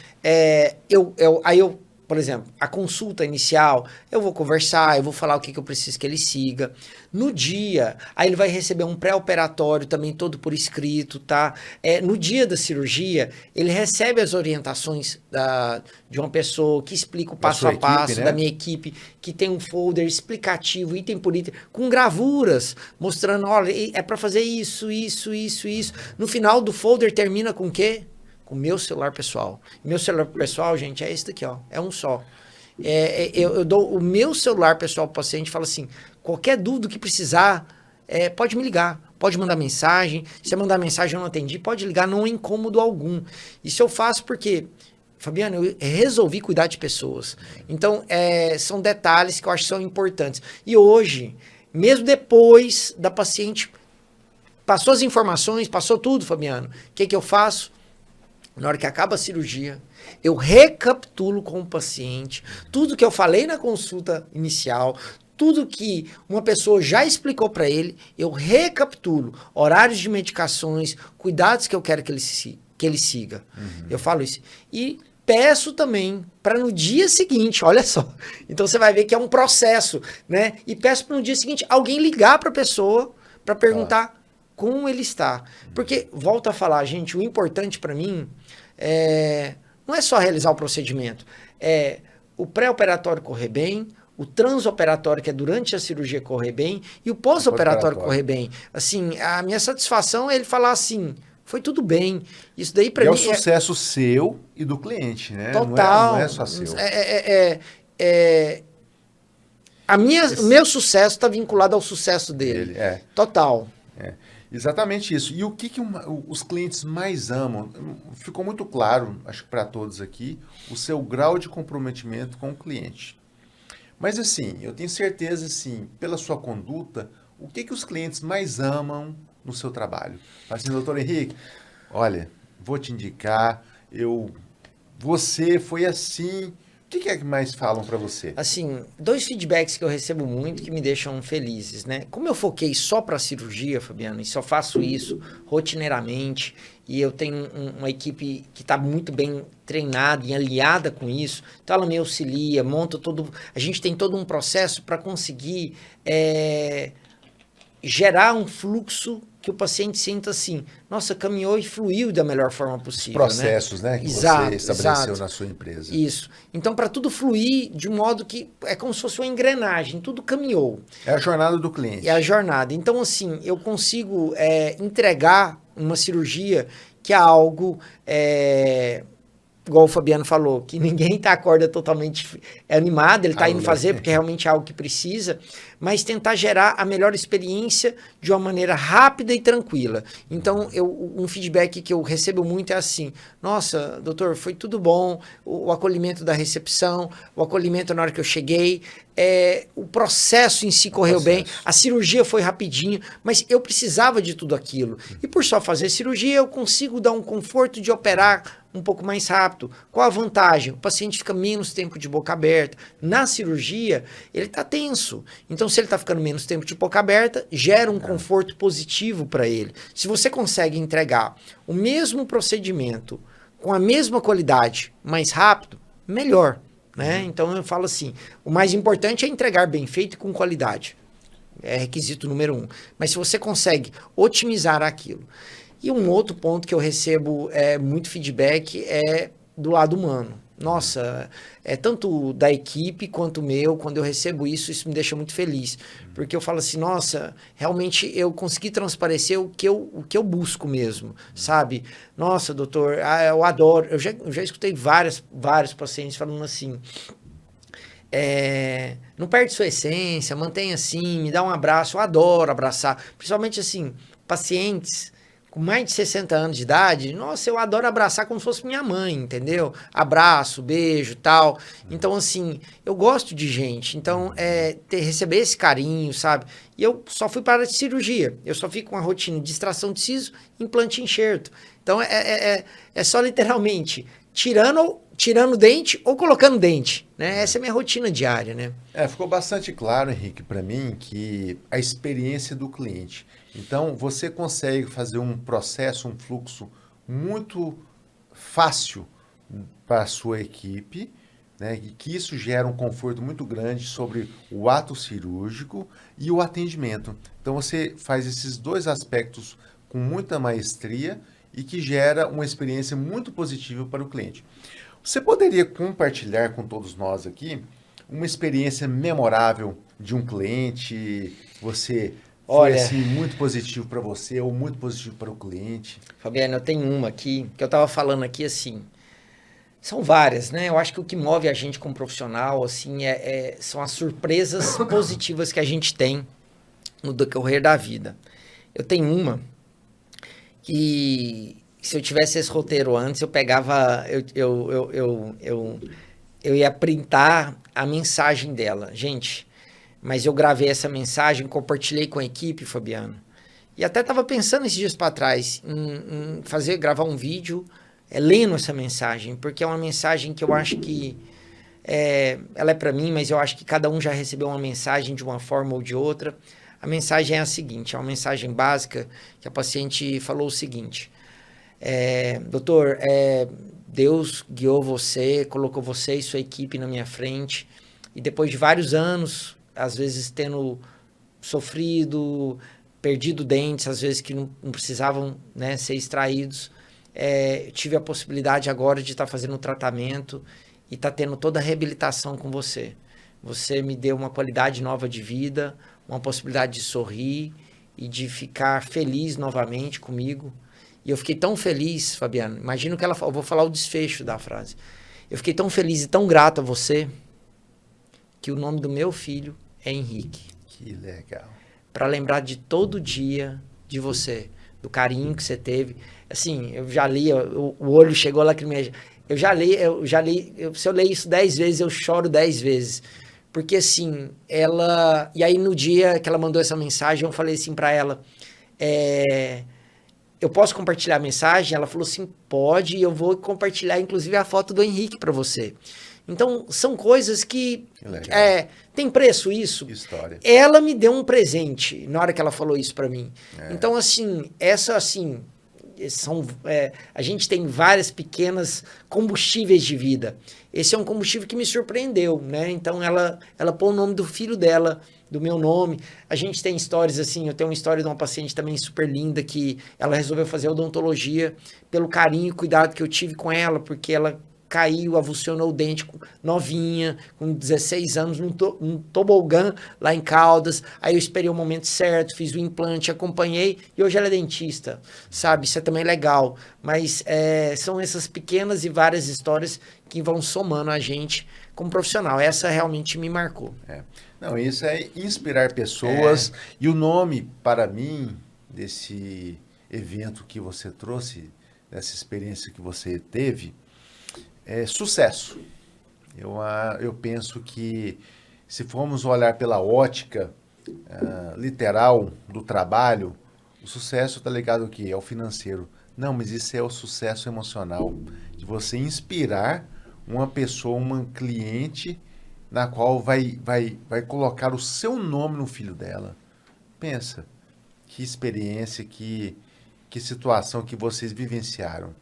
por exemplo, a consulta inicial, eu vou conversar, eu vou falar o que eu preciso que ele siga. No dia, aí ele vai receber um pré-operatório também todo por escrito, tá? No dia da cirurgia, ele recebe as orientações de uma pessoa que explica o passo a passo, da minha equipe, que tem um folder explicativo, item por item, com gravuras, mostrando, olha, é para fazer isso, isso, isso, isso. No final do folder termina com o quê? Com o meu celular pessoal. Meu celular pessoal, gente, é esse daqui, ó. É um só. Eu dou o meu celular pessoal para o paciente e falo assim, qualquer dúvida que precisar, pode me ligar, pode mandar mensagem. Se você mandar mensagem e eu não atendi, pode ligar, não é incômodo algum. Isso eu faço porque, Fabiano, eu resolvi cuidar de pessoas. Então, são detalhes que eu acho que são importantes. E hoje, mesmo depois da paciente, passou as informações, passou tudo, Fabiano, o que eu faço? Na hora que acaba a cirurgia, eu recapitulo com o paciente tudo que eu falei na consulta inicial, tudo que uma pessoa já explicou para ele, eu recapitulo horários de medicações, cuidados que eu quero que ele siga. Uhum. Eu falo isso. E peço também para no dia seguinte, olha só. Então você vai ver que é um processo, né? E peço para no dia seguinte alguém ligar para a pessoa para perguntar como ele está. Porque, volto a falar, gente, o importante para mim não é só realizar o procedimento. O pré-operatório correr bem, o transoperatório, que é durante a cirurgia, correr bem, e o pós-operatório correr bem. Assim, a minha satisfação é ele falar assim, foi tudo bem. Isso daí para mim é o sucesso seu e do cliente, né? Total. Não é só seu. O meu sucesso está vinculado ao sucesso dele. Total. Exatamente isso. E o que os clientes mais amam? Ficou muito claro, acho que para todos aqui, o seu grau de comprometimento com o cliente. Mas assim, eu tenho certeza, assim, pela sua conduta, o que os clientes mais amam no seu trabalho? Assim, doutor Henrique, olha, vou te indicar, você foi assim. O que é que mais falam para você? Assim, 2 feedbacks que eu recebo muito que me deixam felizes, né? Como eu foquei só para cirurgia, Fabiano, e só faço isso rotineiramente, e eu tenho uma equipe que está muito bem treinada e aliada com isso, então ela me auxilia, a gente tem todo um processo para conseguir gerar um fluxo que o paciente sinta assim, nossa, caminhou e fluiu da melhor forma possível. Os processos, né? Que você estabeleceu na sua empresa. Isso. Então, para tudo fluir de um modo que é como se fosse uma engrenagem, tudo caminhou. É a jornada do cliente. É a jornada. Então, assim, eu consigo entregar uma cirurgia que é algo igual o Fabiano falou, que ninguém acorda totalmente animado, ele está indo fazer porque realmente é algo que precisa, mas tentar gerar a melhor experiência de uma maneira rápida e tranquila. Então, um feedback que eu recebo muito é assim, nossa, doutor, foi tudo bom, o acolhimento da recepção, o acolhimento na hora que eu cheguei, o processo em si correu bem, a cirurgia foi rapidinho, mas eu precisava de tudo aquilo. E por só fazer cirurgia, eu consigo dar um conforto de operar um pouco mais rápido. Qual a vantagem? O paciente fica menos tempo de boca aberta. Na cirurgia, ele está tenso. Então, se ele está ficando menos tempo de boca aberta, gera um conforto positivo para ele. Se você consegue entregar o mesmo procedimento com a mesma qualidade, mais rápido, melhor. Né? Então, eu falo assim, o mais importante é entregar bem feito e com qualidade. É requisito número 1. Mas se você consegue otimizar aquilo. E um outro ponto que eu recebo muito feedback é do lado humano. Nossa, tanto da equipe quanto meu, quando eu recebo isso, isso me deixa muito feliz. Porque eu falo assim, nossa, realmente eu consegui transparecer o que eu busco mesmo, sabe? Nossa, doutor, eu adoro. Eu já escutei vários pacientes falando assim, não perde sua essência, mantenha assim, me dá um abraço, eu adoro abraçar. Principalmente assim, pacientes com mais de 60 anos de idade, nossa, eu adoro abraçar como se fosse minha mãe, entendeu? Abraço, beijo, tal. Então, assim, eu gosto de gente. Então, receber esse carinho, sabe? E eu só fui para a área de cirurgia. Eu só fico com a rotina de extração de siso, implante e enxerto. Então, é só literalmente tirando dente ou colocando dente, né? Essa é a minha rotina diária, né? Ficou bastante claro, Henrique, para mim, que a experiência do cliente. Então, você consegue fazer um processo, um fluxo muito fácil para a sua equipe, né? E que isso gera um conforto muito grande sobre o ato cirúrgico e o atendimento. Então, você faz esses dois aspectos com muita maestria e que gera uma experiência muito positiva para o cliente. Você poderia compartilhar com todos nós aqui uma experiência memorável de um cliente? Foi assim, muito positivo para você ou muito positivo para o cliente? Fabiano, eu tenho uma aqui, que eu estava falando aqui assim, são várias, né? Eu acho que o que move a gente como profissional, assim, são as surpresas positivas que a gente tem no decorrer da vida. Eu tenho uma que, se eu tivesse esse roteiro antes, eu pegava, eu ia printar a mensagem dela. Gente, mas eu gravei essa mensagem, compartilhei com a equipe, Fabiano. E até estava pensando esses dias para trás em gravar um vídeo lendo essa mensagem, porque é uma mensagem que eu acho que ela é para mim, mas eu acho que cada um já recebeu uma mensagem de uma forma ou de outra. A mensagem é a seguinte, é uma mensagem básica que a paciente falou o seguinte, doutor, Deus guiou você, colocou você e sua equipe na minha frente, e depois de vários anos, às vezes tendo sofrido, perdido dentes, às vezes que não precisavam, né, ser extraídos, tive a possibilidade agora de estar fazendo um tratamento e estar tendo toda a reabilitação com você. Você me deu uma qualidade nova de vida, uma possibilidade de sorrir e de ficar feliz novamente comigo. E eu fiquei tão feliz, Fabiano, imagina que ela falou, vou falar o desfecho da frase. Eu fiquei tão feliz e tão grato a você que o nome do meu filho é Henrique. Que legal. Para lembrar de todo dia de você, do carinho que você teve. Assim, eu já li, o olho chegou a lacrimejar. Eu já li, se eu ler isso 10 vezes, eu choro 10 vezes. Porque assim, ela... E aí no dia que ela mandou essa mensagem, eu falei assim para ela, eu posso compartilhar a mensagem? Ela falou assim, pode, e eu vou compartilhar inclusive a foto do Henrique para você. Então, são coisas que tem preço isso. História. Ela me deu um presente na hora que ela falou isso para mim. Então, assim, a gente tem várias pequenas combustíveis de vida. Esse é um combustível que me surpreendeu, né? Então, ela pôs o nome do filho dela, do meu nome. A gente tem histórias assim, eu tenho uma história de uma paciente também super linda que ela resolveu fazer odontologia pelo carinho e cuidado que eu tive com ela, porque ela caiu, avulsionou o dente novinha, com 16 anos, num tobogã lá em Caldas. Aí eu esperei o momento certo, fiz o implante, acompanhei e hoje ela é dentista, sabe? Isso é também legal. Mas são essas pequenas e várias histórias que vão somando a gente como profissional. Essa realmente me marcou. Não, isso é inspirar pessoas. E o nome, para mim, desse evento que você trouxe, dessa experiência que você teve, é sucesso. Eu penso que se formos olhar pela ótica literal do trabalho, o sucesso está ligado ao quê? Ao financeiro. Não, mas isso é o sucesso emocional. De você inspirar uma pessoa, uma cliente, na qual vai colocar o seu nome no filho dela. Pensa, que experiência, que situação que vocês vivenciaram.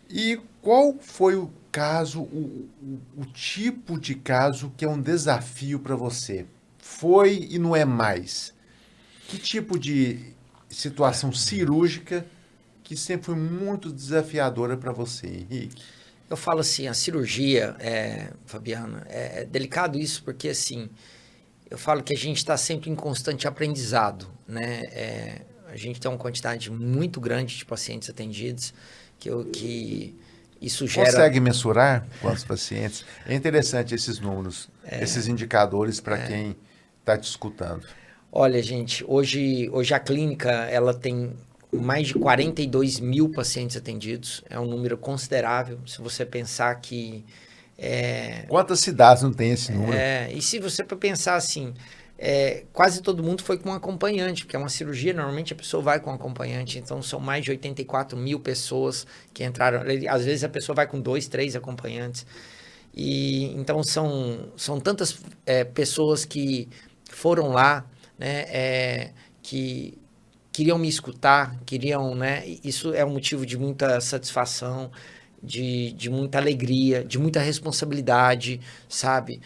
E qual foi o caso, o tipo de caso que é um desafio para você? Foi e não é mais. Que tipo de situação cirúrgica que sempre foi muito desafiadora para você, Henrique? Eu falo assim, a cirurgia, Fabiano, é delicado isso porque, assim, eu falo que a gente está sempre em constante aprendizado, né? A gente tem uma quantidade muito grande de pacientes atendidos que isso gera... Consegue mensurar quantos pacientes? É interessante esses números, esses indicadores para quem está te escutando. Olha, gente, hoje a clínica ela tem mais de 42 mil pacientes atendidos. É um número considerável, se você pensar que... Quantas cidades não tem esse número? E se você pensar assim, quase todo mundo foi com um acompanhante, porque é uma cirurgia, normalmente a pessoa vai com um acompanhante, então são mais de 84 mil pessoas que entraram. Às vezes a pessoa vai com 2, 3 acompanhantes. E então são tantas pessoas que foram lá, né, que queriam me escutar, né, isso é um motivo de muita satisfação, de muita alegria, de muita responsabilidade, sabe?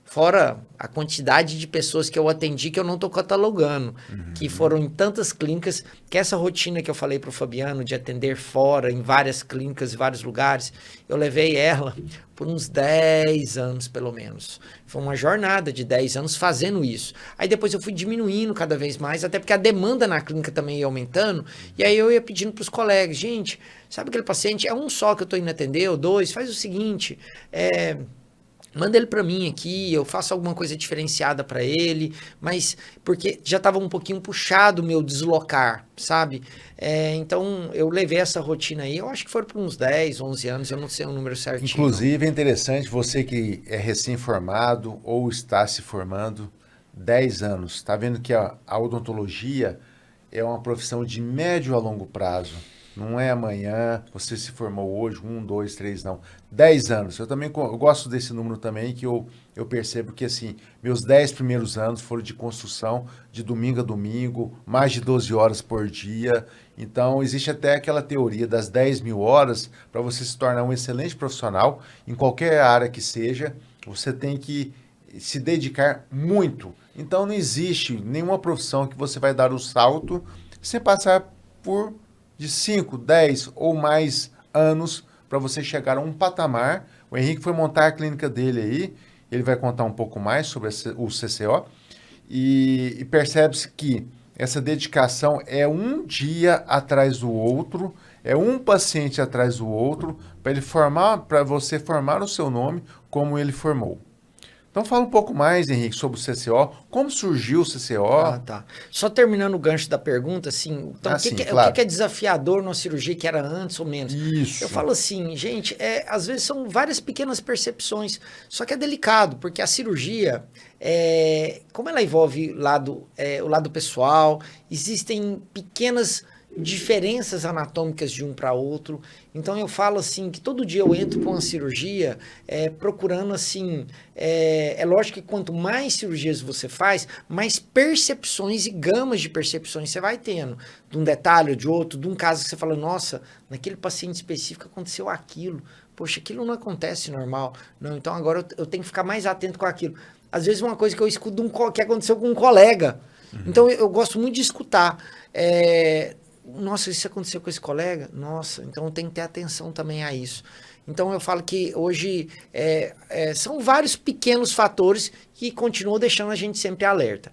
Fora a quantidade de pessoas que eu atendi que eu não estou catalogando, que foram em tantas clínicas, que essa rotina que eu falei para o Fabiano de atender fora, em várias clínicas, em vários lugares, eu levei ela por uns 10 anos, pelo menos. Foi uma jornada de 10 anos fazendo isso. Aí depois eu fui diminuindo cada vez mais, até porque a demanda na clínica também ia aumentando, e aí eu ia pedindo para os colegas, gente, sabe aquele paciente, é um só que eu estou indo atender, ou 2, faz o seguinte, manda ele para mim aqui, eu faço alguma coisa diferenciada para ele, mas porque já estava um pouquinho puxado o meu deslocar, sabe? Então eu levei essa rotina aí, eu acho que foram por uns 10, 11 anos, eu não sei o número certinho. Inclusive é interessante, você que é recém-formado ou está se formando, 10 anos, está vendo que a odontologia é uma profissão de médio a longo prazo. Não é amanhã, você se formou hoje, 1, 2, 3, não. 10 anos. Eu gosto desse número também, que eu percebo que, assim, meus 10 primeiros anos foram de construção, de domingo a domingo, mais de 12 horas por dia. Então, existe até aquela teoria das 10 mil horas, para você se tornar um excelente profissional, em qualquer área que seja, você tem que se dedicar muito. Então, não existe nenhuma profissão que você vai dar o salto sem passar por de 5, 10 ou mais anos para você chegar a um patamar. O Henrique foi montar a clínica dele aí, ele vai contar um pouco mais sobre o CCO, e percebe-se que essa dedicação é um dia atrás do outro, é um paciente atrás do outro, para você formar o seu nome como ele formou. Então fala um pouco mais, Henrique, sobre o CCO, como surgiu o CCO. Ah, tá. Só terminando o gancho da pergunta, assim, então, o que é desafiador numa cirurgia que era antes ou menos? Isso. Eu falo assim, gente, às vezes são várias pequenas percepções, só que é delicado, porque a cirurgia, como ela envolve o lado pessoal, existem pequenas diferenças anatômicas de um para outro. Então eu falo assim que todo dia eu entro para uma cirurgia procurando assim, lógico que quanto mais cirurgias você faz, mais percepções e gamas de percepções você vai tendo, de um detalhe ou de outro, de um caso que você fala, nossa, naquele paciente específico aconteceu aquilo, poxa, aquilo não acontece normal, não, então agora eu tenho que ficar mais atento com aquilo. Às vezes uma coisa que eu escuto que aconteceu com um colega, então eu gosto muito de escutar, nossa, isso aconteceu com esse colega? Nossa, então tem que ter atenção também a isso. Então eu falo que hoje são vários pequenos fatores que continuam deixando a gente sempre alerta.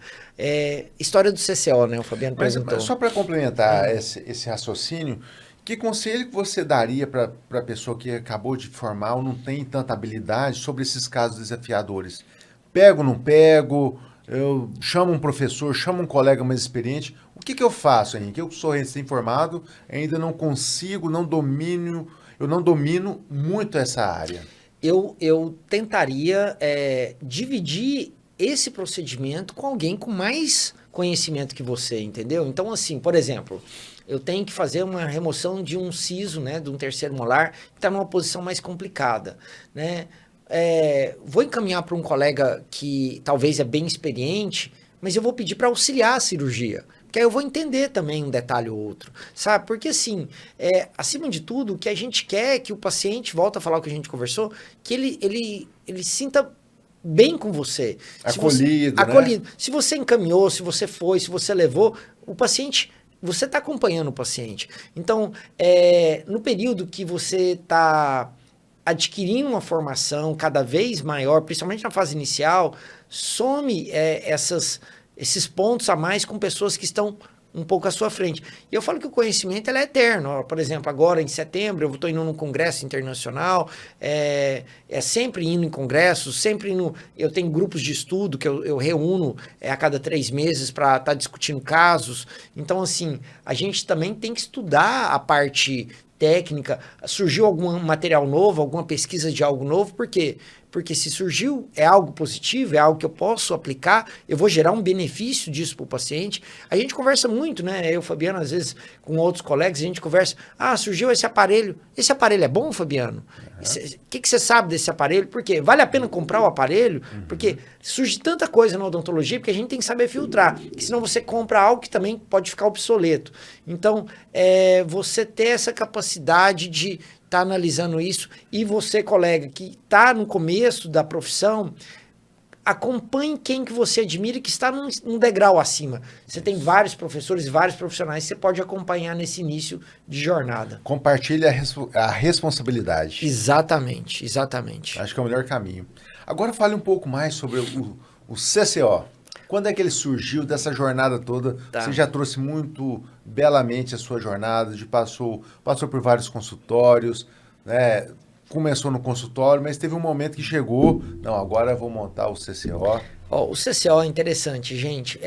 História do CCO, né? O Fabiano perguntou. Mas só para complementar esse raciocínio, que conselho que você daria para a pessoa que acabou de formar ou não tem tanta habilidade sobre esses casos desafiadores? Pego ou não pego? Eu chamo um professor, chamo um colega mais experiente. O que eu faço, Henrique? Eu sou recém-formado, ainda não consigo, eu não domino muito essa área. Eu tentaria dividir esse procedimento com alguém com mais conhecimento que você, entendeu? Então, assim, por exemplo, eu tenho que fazer uma remoção de um siso, né, de um terceiro molar, que está numa posição mais complicada, né? Vou encaminhar para um colega que talvez é bem experiente, mas eu vou pedir para auxiliar a cirurgia. Porque aí eu vou entender também um detalhe ou outro, sabe? Porque assim, acima de tudo, o que a gente quer é que o paciente, volta a falar o que a gente conversou, que ele sinta bem com você. Acolhido, né? Acolhido. Se você encaminhou, se você foi, se você levou, o paciente, você está acompanhando o paciente. Então, no período que você está adquirindo uma formação cada vez maior, principalmente na fase inicial, some esses pontos a mais com pessoas que estão um pouco à sua frente. E eu falo que o conhecimento é eterno. Por exemplo, agora em setembro eu estou indo num congresso internacional, sempre indo em congressos, eu tenho grupos de estudo que eu reúno a cada 3 meses para estar discutindo casos. Então, assim, a gente também tem que estudar a parte técnica. Surgiu algum material novo, alguma pesquisa de algo novo, por quê? Porque se surgiu, é algo positivo, é algo que eu posso aplicar, eu vou gerar um benefício disso para o paciente. A gente conversa muito, né? Eu, Fabiano, às vezes, com outros colegas, a gente conversa, surgiu esse aparelho é bom, Fabiano? O que você sabe desse aparelho? Por quê? Vale a pena comprar o aparelho? Porque surge tanta coisa na odontologia, porque a gente tem que saber filtrar, senão você compra algo que também pode ficar obsoleto. Então, você ter essa capacidade de estar analisando isso, e você, colega, que está no começo da profissão, acompanhe quem que você admira que está num degrau acima. Você tem vários professores, vários profissionais que você pode acompanhar nesse início de jornada. Compartilhe a responsabilidade. Exatamente, exatamente. Acho que é o melhor caminho. Agora fale um pouco mais sobre o CCO. Quando é que ele surgiu dessa jornada toda? Tá. Você já trouxe muito belamente a sua jornada, passou por vários consultórios, né? Começou no consultório, mas teve um momento que chegou, não, agora eu vou montar o CCO. O CCO é interessante, gente.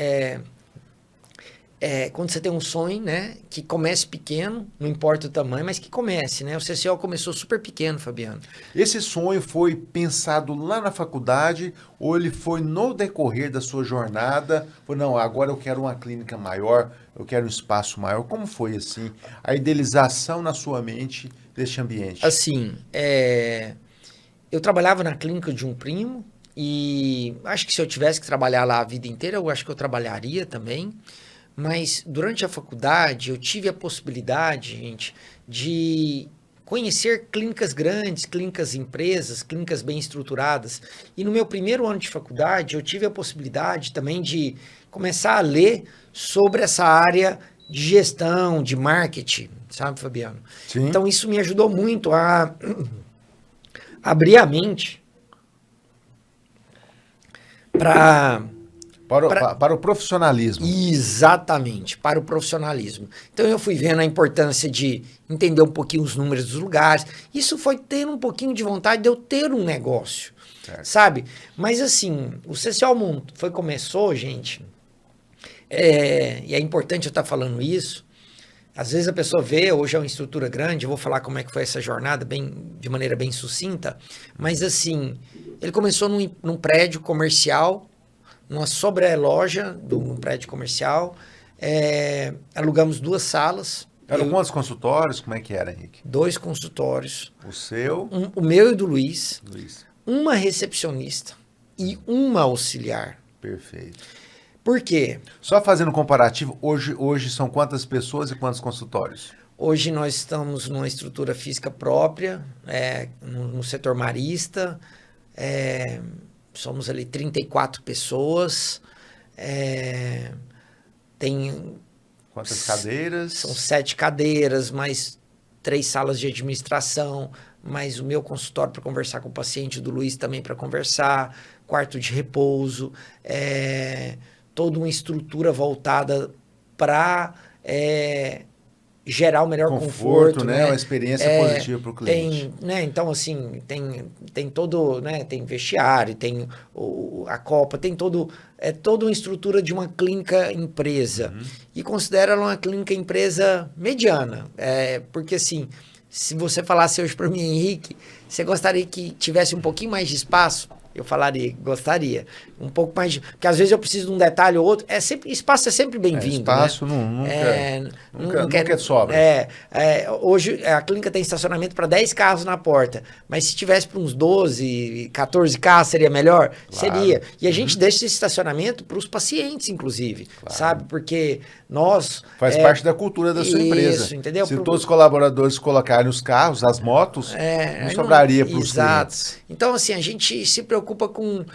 Quando você tem um sonho, né, que comece pequeno, não importa o tamanho, mas que comece, né? O CCO começou super pequeno, Fabiano. Esse sonho foi pensado lá na faculdade ou ele foi no decorrer da sua jornada? Foi, não, agora eu quero uma clínica maior, eu quero um espaço maior. Como foi, assim, a idealização na sua mente deste ambiente? Assim, eu trabalhava na clínica de um primo e acho que se eu tivesse que trabalhar lá a vida inteira, eu acho que eu trabalharia também. Mas durante a faculdade eu tive a possibilidade, gente, de conhecer clínicas grandes, clínicas empresas, clínicas bem estruturadas. E no meu primeiro ano de faculdade eu tive a possibilidade também de começar a ler sobre essa área de gestão, de marketing, sabe, Fabiano? Sim. Então isso me ajudou muito a abrir a mente para o profissionalismo. Exatamente, para o profissionalismo. Então eu fui vendo a importância de entender um pouquinho os números dos lugares. Isso foi tendo um pouquinho de vontade de eu ter um negócio, sabe? Mas assim, o CCO começou, gente, e é importante eu estar falando isso. Às vezes a pessoa vê, hoje é uma estrutura grande, eu vou falar como é que foi essa jornada de maneira bem sucinta, mas assim, ele começou num prédio comercial, numa sobreloja de um prédio comercial, alugamos 2 salas. Eram quantos consultórios? Como é que era, Henrique? 2 consultórios. O seu? O meu e do Luiz. Luiz. Uma recepcionista e uma auxiliar. Perfeito. Por quê? Só fazendo um comparativo, hoje são quantas pessoas e quantos consultórios? Hoje nós estamos numa estrutura física própria, no setor marista, somos ali 34 pessoas, tem Quantas cadeiras? São 7 cadeiras, mais 3 salas de administração, mais o meu consultório para conversar com o paciente, do Luiz também para conversar, quarto de repouso, toda uma estrutura voltada para gerar o melhor conforto, né? Uma experiência positiva para o cliente. Né? Então, assim, tem todo, né? Tem vestiário, tem a copa, tem toda uma estrutura de uma clínica empresa. E considero ela uma clínica empresa mediana. Porque, assim, se você falasse hoje para mim, Henrique, você gostaria que tivesse um pouquinho mais de espaço? Eu falaria, gostaria. Um pouco mais de... Porque às vezes eu preciso de um detalhe ou outro. Espaço é sempre bem-vindo. Espaço, né? nunca é sobra. Hoje a clínica tem estacionamento para 10 carros na porta. Mas se tivesse para uns 12, 14 carros, seria melhor? Claro. Seria. E a gente deixa esse estacionamento para os pacientes, inclusive. Claro. Sabe? Porque nós... Faz parte da cultura da sua empresa. Isso, entendeu? Se todos os colaboradores colocarem os carros, as motos, não sobraria para os clientes. Então, assim, a gente se preocupa com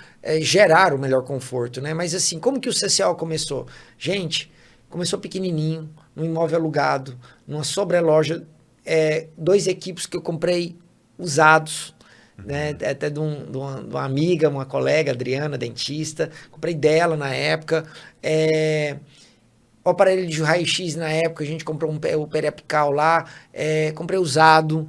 gerar o melhor conforto, né? Mas assim, como que o CCO começou? Gente, começou pequenininho, num imóvel alugado, numa sobreloja, 2 equipes que eu comprei usados, né? Até de uma amiga, uma colega, Adriana, dentista, comprei dela na época, o aparelho de raio-x na época, a gente comprou o periapical lá, comprei usado,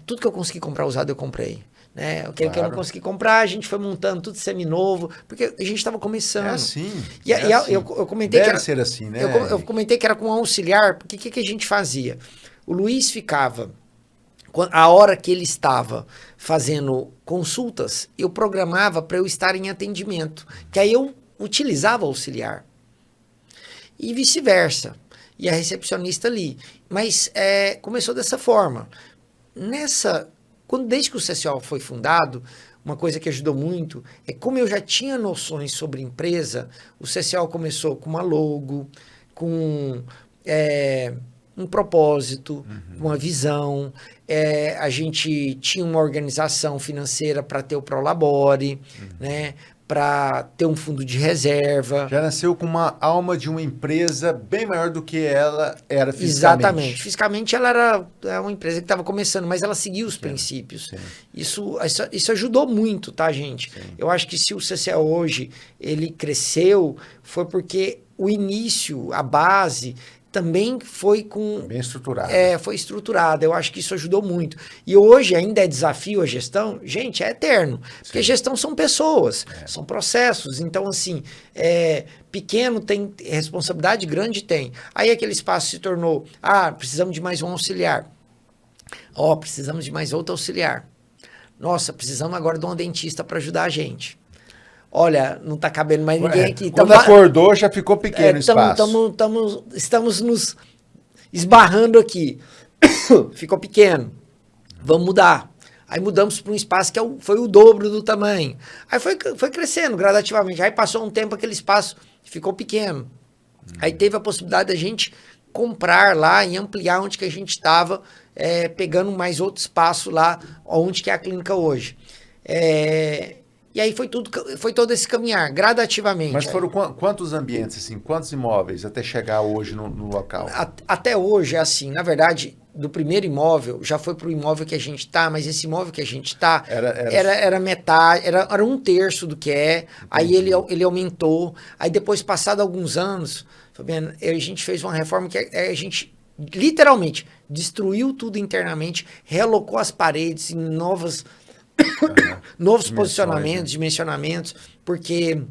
tudo que eu consegui comprar usado eu comprei. Né? O que eu não consegui comprar, a gente foi montando tudo seminovo, porque a gente estava começando. Assim. Eu comentei Deve que era, ser assim, né? Eu comentei que era com um auxiliar, porque o que a gente fazia? O Luiz ficava, a hora que ele estava fazendo consultas, eu programava para eu estar em atendimento, que aí eu utilizava o auxiliar. E vice-versa. E a recepcionista ali. Mas começou dessa forma. Desde que o CCO foi fundado, uma coisa que ajudou muito é como eu já tinha noções sobre empresa, o CCO começou com uma logo, com um propósito, uma visão, a gente tinha uma organização financeira para ter o Prolabore, né? Para ter um fundo de reserva. Já nasceu com uma alma de uma empresa bem maior do que ela era fisicamente. Exatamente. Fisicamente ela era uma empresa que estava começando, mas ela seguia os princípios. Sim. Isso ajudou muito, tá, gente? Sim. Eu acho que se o CCO hoje ele cresceu, foi porque o início, a base... também foi bem estruturada. Foi estruturada. Eu acho que isso ajudou muito. E hoje ainda é desafio a gestão. Gente, é eterno. Porque gestão são pessoas, são processos. Então, assim, pequeno tem responsabilidade, grande tem. Aí aquele espaço se tornou, precisamos de mais um auxiliar. Precisamos de mais outro auxiliar. Nossa, precisamos agora de um dentista para ajudar a gente. Olha, não está cabendo mais ninguém aqui. Quando acordou, já ficou pequeno o espaço. Estamos nos esbarrando aqui. Ficou pequeno. Vamos mudar. Aí mudamos para um espaço que foi o dobro do tamanho. Aí foi crescendo gradativamente. Aí passou um tempo, aquele espaço ficou pequeno. Aí teve a possibilidade da gente comprar lá e ampliar onde que a gente estava, pegando mais outro espaço lá, onde que é a clínica hoje. E aí foi todo esse caminhar, gradativamente. Mas foram quantos ambientes, assim, quantos imóveis até chegar hoje no local? Até hoje, assim, na verdade, do primeiro imóvel, já foi para o imóvel que a gente está, mas esse imóvel que a gente está era metade, era 1/3 do que é. Entendi. Aí ele aumentou. Aí depois, passado alguns anos, Fabiano, a gente fez uma reforma que a gente literalmente destruiu tudo internamente, realocou as paredes em novos posicionamentos, dimensionamentos, porque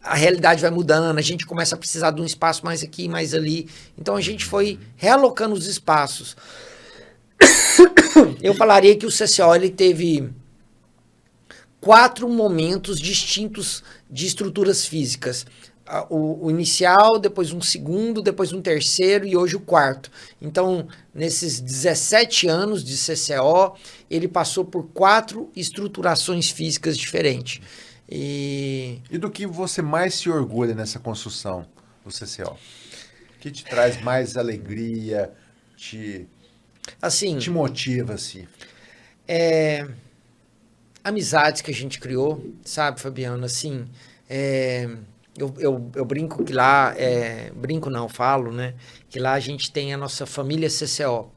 a realidade vai mudando, a gente começa a precisar de um espaço mais aqui, mais ali. Então a gente foi realocando os espaços. Eu falaria que o CCO ele teve 4 momentos distintos de estruturas físicas. O inicial, depois um segundo, depois um terceiro e hoje o 4º. Então, nesses 17 anos de CCO, ele passou por 4 estruturações físicas diferentes. E do que você mais se orgulha nessa construção do CCO? O que te traz mais alegria, te motiva, assim? Amizades que a gente criou, sabe, Fabiano? Assim, eu brinco que lá, brinco não, falo, né? Que lá a gente tem a nossa família CCO.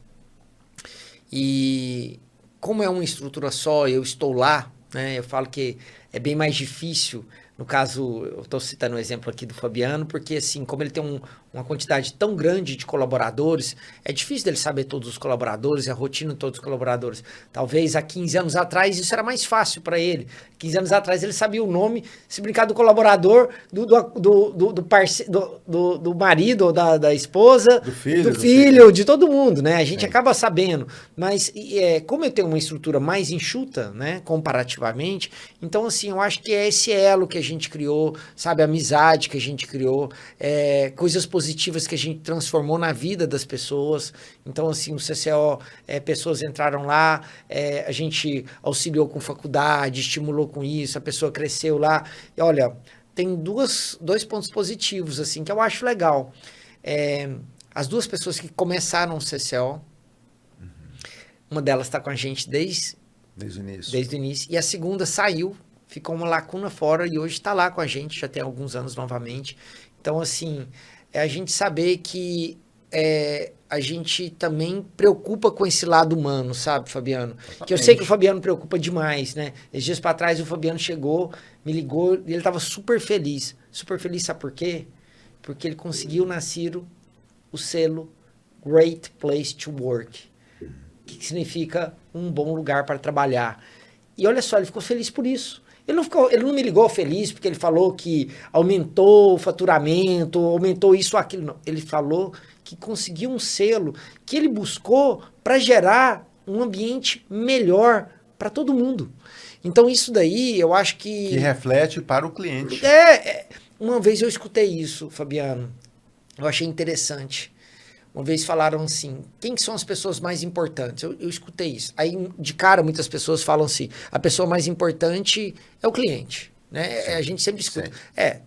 E como é uma estrutura só, eu estou lá, né? Eu falo que é bem mais difícil. No caso, eu estou citando o exemplo aqui do Fabiano, porque assim, como ele tem uma quantidade tão grande de colaboradores, é difícil dele saber todos os colaboradores, a rotina de todos os colaboradores. Talvez há 15 anos atrás isso era mais fácil para ele. 15 anos atrás ele sabia o nome, se brincar, do colaborador, do marido ou da esposa, do filho, de todo mundo, né? A gente acaba sabendo. Mas como eu tenho uma estrutura mais enxuta, né, comparativamente, então assim, eu acho que é esse elo que a gente criou, sabe, a amizade que a gente criou, coisas positivas que a gente transformou na vida das pessoas. Então, assim, o CCO, pessoas entraram lá, a gente auxiliou com faculdade, estimulou com isso, a pessoa cresceu lá. E olha, tem dois pontos positivos, assim, que eu acho legal. As duas pessoas que começaram o CCO, uma delas está com a gente desde o início, e a segunda saiu, ficou uma lacuna fora e hoje está lá com a gente, já tem alguns anos novamente. Então, assim, a gente saber que a gente também preocupa com esse lado humano, sabe, Fabiano? Exatamente. Que eu sei que o Fabiano preocupa demais, né? Esses dias para trás o Fabiano chegou, me ligou e ele estava super feliz. Super feliz, sabe por quê? Porque ele conseguiu na Ciro o selo Great Place to Work, que significa um bom lugar para trabalhar. E olha só, ele ficou feliz por isso. Ele não me ligou feliz porque ele falou que aumentou o faturamento, aumentou isso ou aquilo. Não. Ele falou que conseguiu um selo que ele buscou para gerar um ambiente melhor para todo mundo. Então, isso daí, eu acho que... Que reflete para o cliente. Uma vez eu escutei isso, Fabiano. Eu achei interessante. Uma vez falaram assim, quem são as pessoas mais importantes? Eu escutei isso. Aí, de cara, muitas pessoas falam assim, a pessoa mais importante é o cliente. Né? A gente sempre escuta.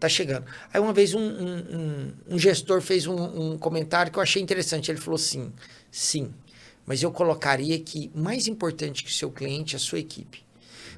Tá chegando. Aí, uma vez, um gestor fez um comentário que eu achei interessante. Ele falou assim, sim, mas eu colocaria que mais importante que o seu cliente é a sua equipe.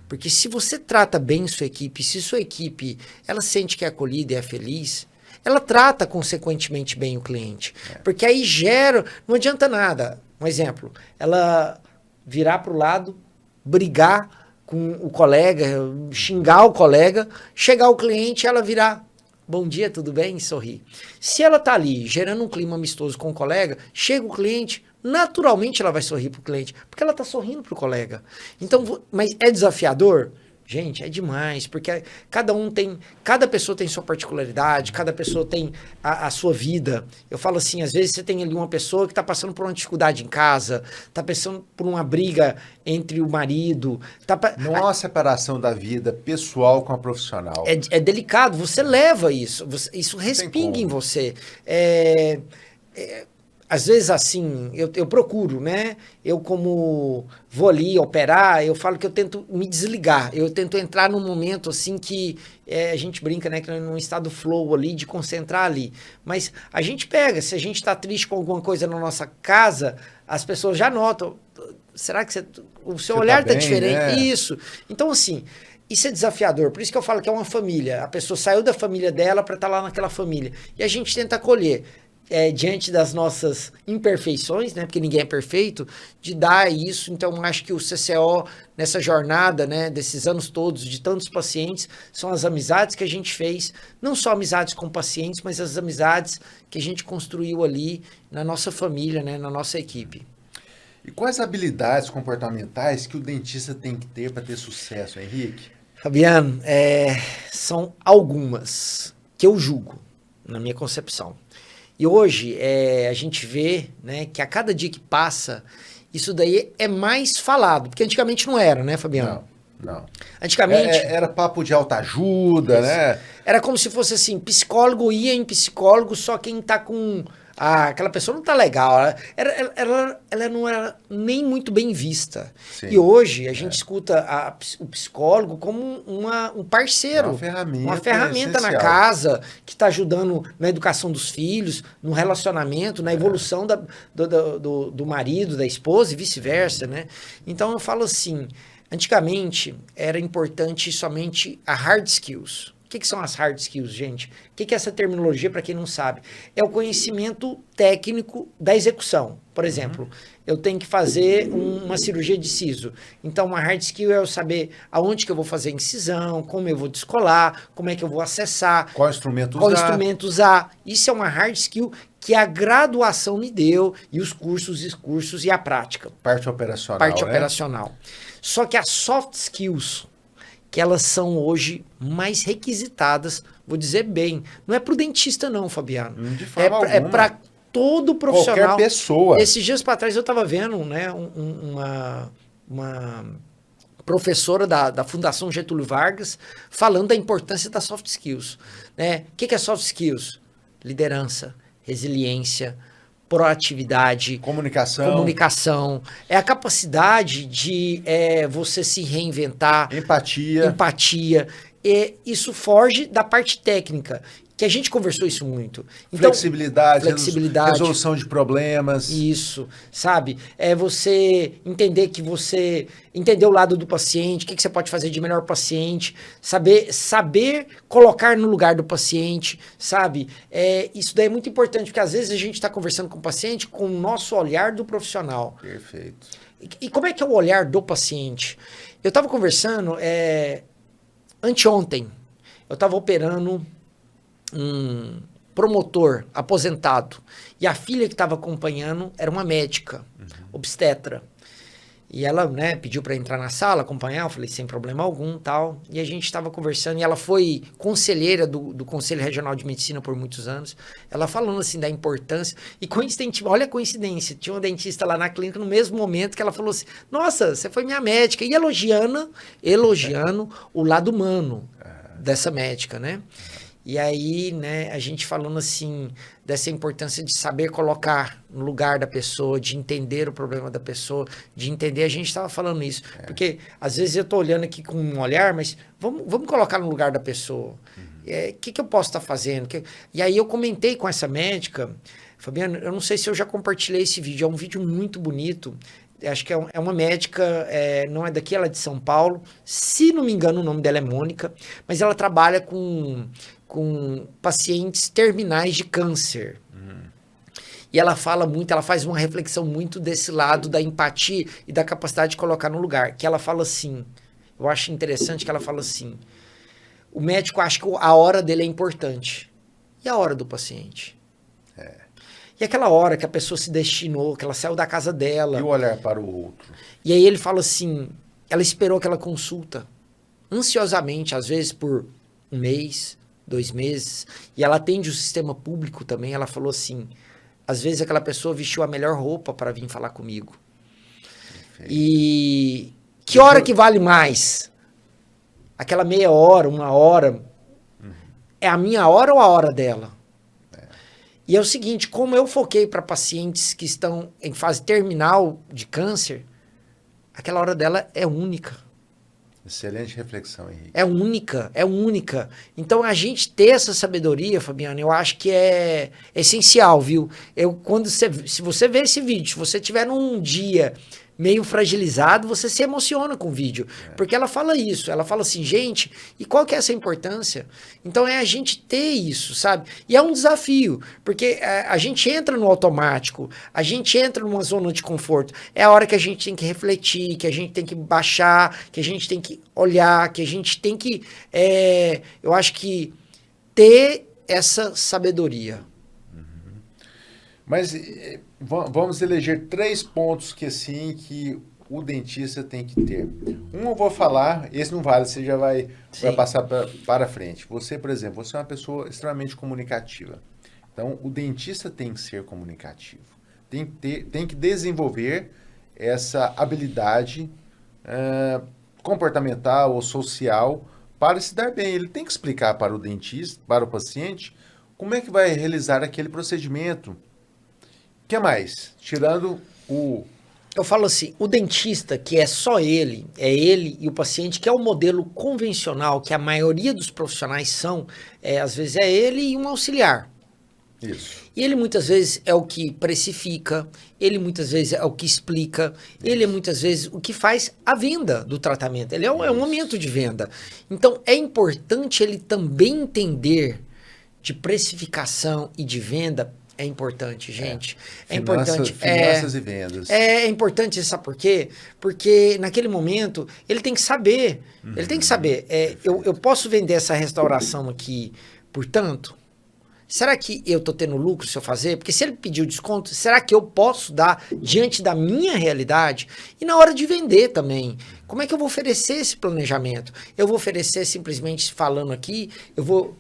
Porque se você trata bem sua equipe, se sua equipe ela sente que é acolhida e é feliz, ela trata consequentemente bem o cliente. Porque aí gera, não adianta nada. Um exemplo, ela virar para o lado, brigar com o colega, xingar o colega, chegar o cliente, ela virar, bom dia, tudo bem? Sorrir. Se ela está ali gerando um clima amistoso com o colega, chega o cliente, naturalmente ela vai sorrir para o cliente, porque ela está sorrindo para o colega. Então, mas é desafiador? Gente, é demais, porque cada pessoa tem sua particularidade, cada pessoa tem a sua vida. Eu falo assim, às vezes você tem ali uma pessoa que está passando por uma dificuldade em casa, está passando por uma briga entre o marido. Não há uma separação da vida pessoal com a profissional. É delicado, você leva isso, isso respinga em você. Às vezes, assim, eu procuro, né? Eu, como vou ali operar, eu falo que eu tento me desligar. Eu tento entrar num momento, assim, que a gente brinca, né? Que é num estado flow ali, de concentrar ali. Mas a gente pega, se a gente está triste com alguma coisa na nossa casa, as pessoas já notam. Será que o seu olhar está diferente? Né? Isso. Então, assim... Isso é desafiador, por isso que eu falo que é uma família. A pessoa saiu da família dela para estar lá naquela família. E a gente tenta acolher. Diante das nossas imperfeições, né, porque ninguém é perfeito, de dar isso. Então, acho que o CCO, nessa jornada, né, desses anos todos, de tantos pacientes, são as amizades que a gente fez, não só amizades com pacientes, mas as amizades que a gente construiu ali na nossa família, né, na nossa equipe. E quais habilidades comportamentais que o dentista tem que ter para ter sucesso, Henrique? Fabiano, são algumas que eu julgo, na minha concepção. E hoje a gente vê, né, que a cada dia que passa, isso daí é mais falado. Porque antigamente não era, né, Fabiano? Não. Antigamente... Era papo de autoajuda, né? Era como se fosse assim, psicólogo ia em psicólogo, só quem tá com... aquela pessoa não tá legal. Ela não era nem muito bem vista. Sim, e hoje a gente escuta o psicólogo como um parceiro. Uma ferramenta na casa que está ajudando na educação dos filhos, no relacionamento, na evolução do marido, da esposa e vice-versa, né? Então eu falo assim, antigamente era importante somente a hard skills. que são as hard skills, gente? O que é essa terminologia, para quem não sabe? É o conhecimento técnico da execução. Por exemplo, eu tenho que fazer uma cirurgia de siso. Então, uma hard skill é eu saber aonde que eu vou fazer a incisão, como eu vou descolar, como é que eu vou acessar. Qual instrumento qual usar. instrumento usar. Isso é uma hard skill que a graduação me deu, e os cursos e a prática. Parte operacional, Parte né? operacional. Só que as soft skills, que elas são hoje mais requisitadas, vou dizer bem, não é pro dentista não, Fabiano. De forma alguma. É para todo profissional. Qualquer pessoa. Esses dias para trás eu estava vendo, né, uma professora da Fundação Getúlio Vargas falando da importância das soft skills. Né? O que é soft skills? Liderança, resiliência, proatividade, comunicação, é a capacidade de você se reinventar, empatia, e isso foge da parte técnica, que a gente conversou isso muito. Então, flexibilidade, resolução de problemas. Isso, sabe? É você entender entender o lado do paciente, o que você pode fazer de melhor paciente, saber colocar no lugar do paciente, sabe? Isso daí é muito importante, porque às vezes a gente está conversando com o paciente com o nosso olhar do profissional. Perfeito. E como é que é o olhar do paciente? Eu estava conversando anteontem, eu estava operando um promotor aposentado, e a filha que estava acompanhando era uma médica, obstetra, e ela, né, pediu para entrar na sala, acompanhar, eu falei, sem problema algum, tal, e a gente estava conversando, e ela foi conselheira do Conselho Regional de Medicina por muitos anos, ela falando, assim, da importância, e coincidente, olha a coincidência, tinha uma dentista lá na clínica, no mesmo momento que ela falou assim, nossa, você foi minha médica, e elogiando o lado humano dessa médica, né? E aí, né, a gente falando assim, dessa importância de saber colocar no lugar da pessoa, de entender o problema da pessoa, de entender, a gente estava falando isso. Porque às vezes eu estou olhando aqui com um olhar, mas vamos colocar no lugar da pessoa. O que eu posso estar fazendo? E aí eu comentei com essa médica, Fabiano, eu não sei se eu já compartilhei esse vídeo, é um vídeo muito bonito. Acho que é uma médica, não é daqui, ela é de São Paulo. Se não me engano, o nome dela é Mônica, mas ela trabalha com pacientes terminais de câncer. E ela fala muito, ela faz uma reflexão muito desse lado da empatia e da capacidade de colocar no lugar. Que ela fala assim, eu acho interessante que ela fala assim, o médico acha que a hora dele é importante. E a hora do paciente? E aquela hora que a pessoa se destinou, que ela saiu da casa dela. E o olhar para o outro. E aí ele fala assim, ela esperou aquela consulta, ansiosamente, às vezes por 1 mês, 2 meses, e ela atende o sistema público também, ela falou assim, às vezes aquela pessoa vestiu a melhor roupa para vir falar comigo. Perfeito. E que hora que vale mais? Aquela meia hora, 1 hora, é a minha hora ou a hora dela? E é o seguinte, como eu foquei para pacientes que estão em fase terminal de câncer, aquela hora dela é única. Excelente reflexão, Henrique. É única. Então, a gente ter essa sabedoria, Fabiano, eu acho que é essencial, viu? Se você ver esse vídeo, se você tiver num dia meio fragilizado, você se emociona com o vídeo. Porque ela fala isso, ela fala assim, gente, e qual que é essa importância? Então é a gente ter isso, sabe? E é um desafio, porque a gente entra no automático, a gente entra numa zona de conforto. É a hora que a gente tem que refletir, que a gente tem que baixar, que a gente tem que olhar, que a gente tem que, eu acho que ter essa sabedoria. Mas vamos eleger 3 pontos que assim que o dentista tem que ter. Eu vou falar, esse não vale, você já vai passar para frente. Você, por exemplo, você é uma pessoa extremamente comunicativa. Então, o dentista tem que ser comunicativo. Tem que desenvolver essa habilidade comportamental ou social para se dar bem. Ele tem que explicar para o dentista, para o paciente, como é que vai realizar aquele procedimento. O que mais? Tirando o... Eu falo assim, o dentista, que é só ele, é ele e o paciente, que é o modelo convencional, que a maioria dos profissionais são, às vezes é ele e um auxiliar. Isso. E ele muitas vezes é o que precifica, ele muitas vezes é o que explica, ele é muitas vezes o que faz a venda do tratamento. Ele é um momento de venda. Então é importante ele também entender de precificação e de venda. É importante, gente. É importante. Finanças e vendas. É importante, sabe por quê? Porque naquele momento ele tem que saber. Ele tem que saber. Eu posso vender essa restauração aqui por tanto? Será que eu estou tendo lucro se eu fazer? Porque se ele pediu desconto, será que eu posso dar diante da minha realidade? E na hora de vender também. Como é que eu vou oferecer esse planejamento? Eu vou oferecer simplesmente falando aqui, eu vou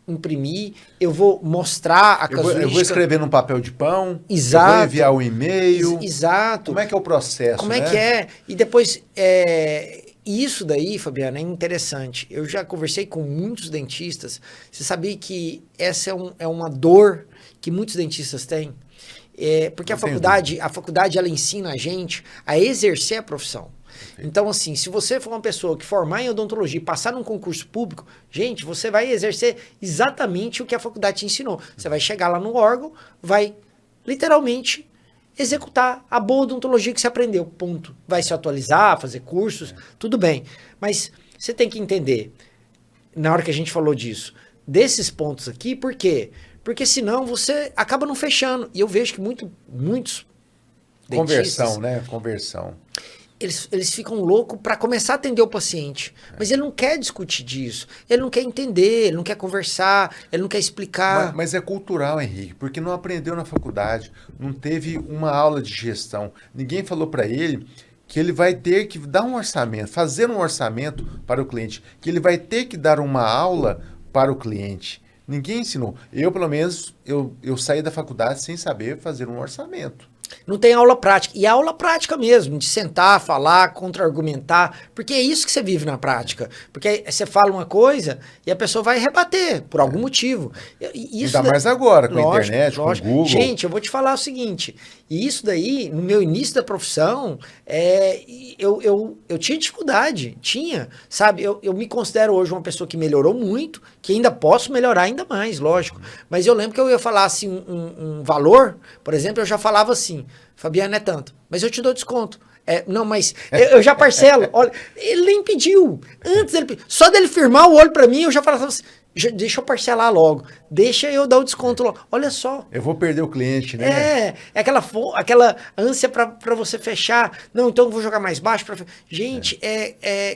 imprimir, eu vou mostrar a casuística. Eu vou escrever num papel de pão, Exato. Eu vou enviar um e-mail. Exato. Como é que é o processo, Como é que é? E depois, isso daí, Fabiana, é interessante. Eu já conversei com muitos dentistas. Você sabia que essa é uma dor que muitos dentistas têm? Porque a faculdade ela ensina a gente a exercer a profissão. Então, assim, se você for uma pessoa que formar em odontologia e passar num concurso público, gente, você vai exercer exatamente o que a faculdade te ensinou. Você vai chegar lá no órgão, vai literalmente executar a boa odontologia que você aprendeu, ponto. Vai se atualizar, fazer cursos, tudo bem. Mas você tem que entender, na hora que a gente falou disso, desses pontos aqui, por quê? Porque senão você acaba não fechando. E eu vejo que muitos dentistas... Conversão. Eles ficam loucos para começar a atender o paciente. Mas ele não quer discutir disso. Ele não quer entender, ele não quer conversar, ele não quer explicar. Mas é cultural, Henrique, porque não aprendeu na faculdade, não teve uma aula de gestão. Ninguém falou para ele que ele vai ter que dar um orçamento, fazer um orçamento para o cliente, que ele vai ter que dar uma aula para o cliente. Ninguém ensinou. Eu, pelo menos, eu saí da faculdade sem saber fazer um orçamento. Não tem aula prática. E a aula prática mesmo, de sentar, falar, contra-argumentar, porque é isso que você vive na prática. Porque você fala uma coisa e a pessoa vai rebater, por algum motivo. Ainda mais agora, com a internet, com o Google. Gente, eu vou te falar o seguinte, e isso daí, no meu início da profissão, eu tinha dificuldade, sabe? Eu me considero hoje uma pessoa que melhorou muito, que ainda posso melhorar ainda mais, lógico. Mas eu lembro que eu ia falar assim, um valor, por exemplo, eu já falava assim, Fabiana, é tanto, mas eu te dou desconto. Não, mas eu já parcelo. Olha, ele nem pediu. Só dele firmar o olho para mim, eu já falava assim, deixa eu parcelar logo. Deixa eu dar o desconto logo. Olha só. Eu vou perder o cliente, né? É aquela ânsia para você fechar. Não, então eu vou jogar mais baixo. Gente,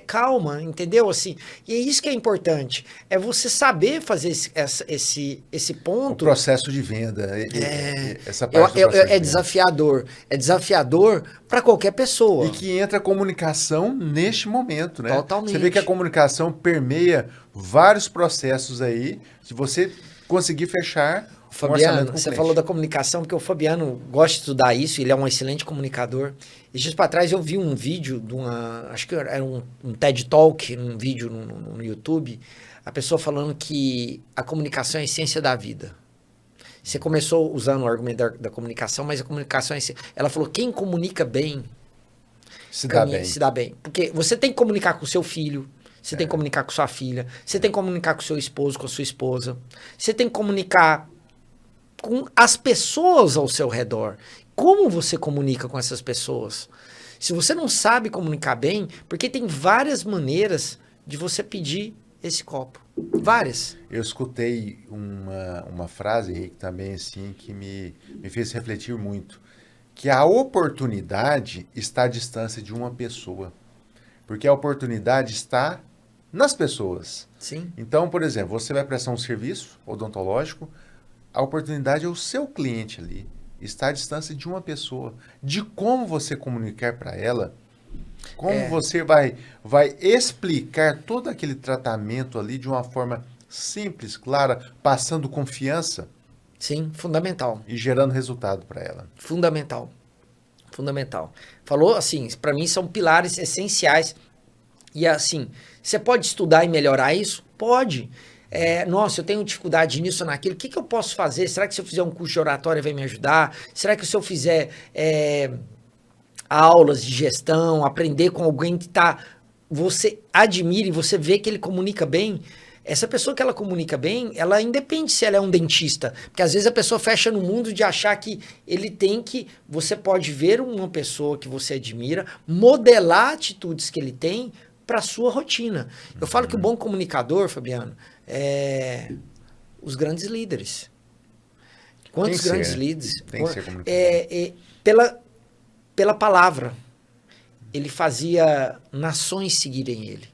calma, entendeu? Assim, e é isso que é importante. É você saber fazer esse ponto. O processo de venda. Essa parte é desafiador. É desafiador para qualquer pessoa. E que entra a comunicação neste momento, né? Totalmente. Você vê que a comunicação permeia vários processos aí, se você conseguir fechar um orçamento com o cliente. Você falou da comunicação, porque o Fabiano gosta de estudar isso, ele é um excelente comunicador. E dias para trás eu vi um vídeo de acho que era um TED Talk, um vídeo no YouTube, a pessoa falando que a comunicação é a essência da vida. Você começou usando o argumento da comunicação, mas a comunicação é essência. Ela falou, quem comunica bem se dá bem. Porque você tem que comunicar com o seu filho, você tem que comunicar com sua filha, você tem que comunicar com o seu esposo, com a sua esposa, você tem que comunicar com as pessoas ao seu redor. Como você comunica com essas pessoas? Se você não sabe comunicar bem, porque tem várias maneiras de você pedir esse copo. Várias. Eu escutei uma frase, Henrique, também assim, que me fez refletir muito, que a oportunidade está à distância de uma pessoa. Porque a oportunidade está nas pessoas. Sim. Então, por exemplo, você vai prestar um serviço odontológico, a oportunidade é o seu cliente ali. Está à distância de uma pessoa. De como você comunicar para ela, como você vai explicar todo aquele tratamento ali de uma forma simples, clara, passando confiança. Sim, fundamental. E gerando resultado para ela. Fundamental. Falou assim, para mim são pilares essenciais. E assim, você pode estudar e melhorar isso? Pode. Nossa, eu tenho dificuldade nisso ou naquilo. O que eu posso fazer? Será que se eu fizer um curso de oratória vai me ajudar? Será que se eu fizer aulas de gestão, aprender com alguém que você admira e você vê que ele comunica bem, essa pessoa que ela comunica bem, ela independe se ela é um dentista. Porque às vezes a pessoa fecha no mundo de achar que ele tem que... Você pode ver uma pessoa que você admira, modelar atitudes que ele tem para sua rotina. Eu falo que o bom comunicador, Fabiano, é os grandes líderes. Quantos grandes líderes? Tem que ser comunicador. Pela palavra. Ele fazia nações seguirem ele.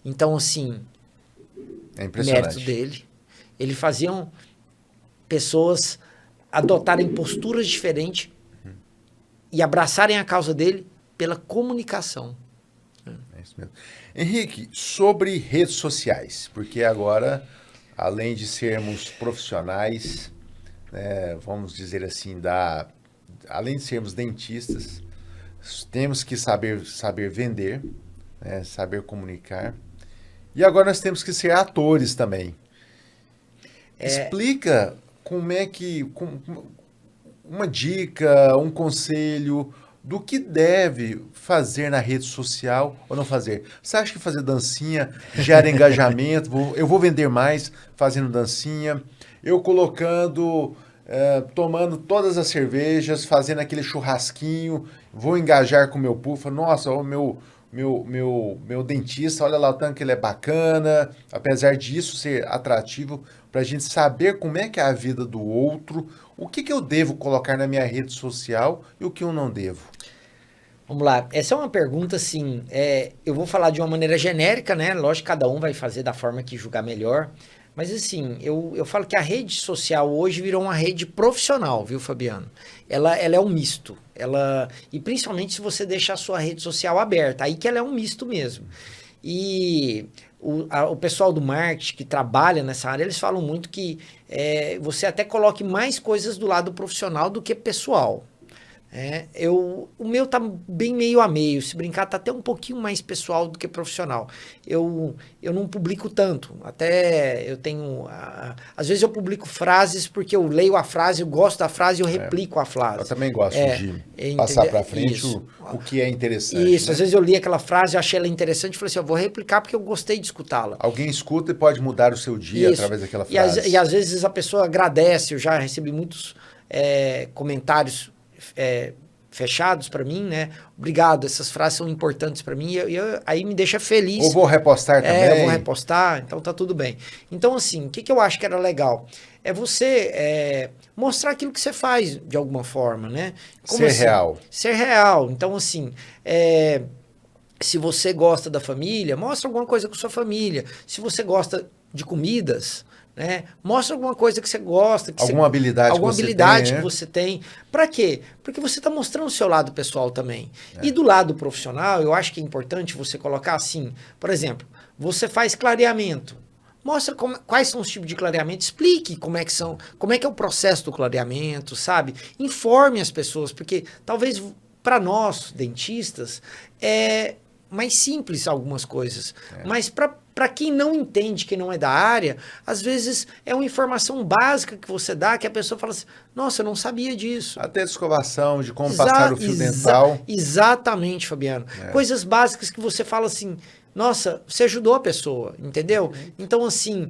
Então, assim, é impressionante. Mérito dele. Ele fazia pessoas adotarem posturas diferentes e abraçarem a causa dele pela comunicação. É isso mesmo. Henrique, sobre redes sociais, porque agora, além de sermos profissionais, vamos dizer assim, além de sermos dentistas, temos que saber vender, saber comunicar. E agora nós temos que ser atores também. Explica como é que... uma dica, um conselho do que deve fazer na rede social ou não fazer. Você acha que fazer dancinha gera engajamento? Eu vou vender mais fazendo dancinha. Eu colocando... tomando todas as cervejas, fazendo aquele churrasquinho, vou engajar com o meu pufa. Nossa, o meu dentista, olha lá o tanto que ele é bacana. Apesar disso ser atrativo, para a gente saber como é que é a vida do outro, o que eu devo colocar na minha rede social e o que eu não devo. Vamos lá, essa é uma pergunta assim, eu vou falar de uma maneira genérica, né? Lógico que cada um vai fazer da forma que julgar melhor. Mas assim, eu falo que a rede social hoje virou uma rede profissional, viu, Fabiano? Ela é um misto. E principalmente se você deixar a sua rede social aberta, aí que ela é um misto mesmo. E o pessoal do marketing que trabalha nessa área, eles falam muito que você até coloque mais coisas do lado profissional do que pessoal. O meu tá bem meio a meio, se brincar tá até um pouquinho mais pessoal do que profissional. Eu não publico tanto, até eu tenho... às vezes eu publico frases porque eu leio a frase, eu gosto da frase e eu replico a frase. Eu também gosto de passar para frente o que é interessante. Isso, né? Às vezes eu li aquela frase, achei ela interessante e falei assim, eu vou replicar porque eu gostei de escutá-la. Alguém escuta e pode mudar o seu dia através daquela frase. E às vezes a pessoa agradece, eu já recebi muitos comentários fechados para mim, né? Obrigado, essas frases são importantes para mim e aí me deixa feliz. Ou vou repostar também. Eu vou repostar, então tá tudo bem. Então, assim, o que eu acho que era legal? É você mostrar aquilo que você faz de alguma forma, né? Como ser assim? real. Ser real. Então, assim, se você gosta da família, mostra alguma coisa com sua família. Se você gosta de comidas... mostra alguma coisa que você gosta. Alguma habilidade que você tem. Para quê? Porque você está mostrando o seu lado pessoal também. E do lado profissional, eu acho que é importante você colocar assim, por exemplo, você faz clareamento. Mostra quais são os tipos de clareamento, explique como é que é o processo do clareamento, sabe? Informe as pessoas, porque talvez para nós, dentistas, é mais simples algumas coisas. Mas para quem não entende, quem não é da área, às vezes é uma informação básica que você dá, que a pessoa fala assim, nossa, eu não sabia disso. Até de escovação, de como passar o fio dental. Exatamente, Fabiano. Coisas básicas que você fala assim, nossa, você ajudou a pessoa, entendeu? Então, assim,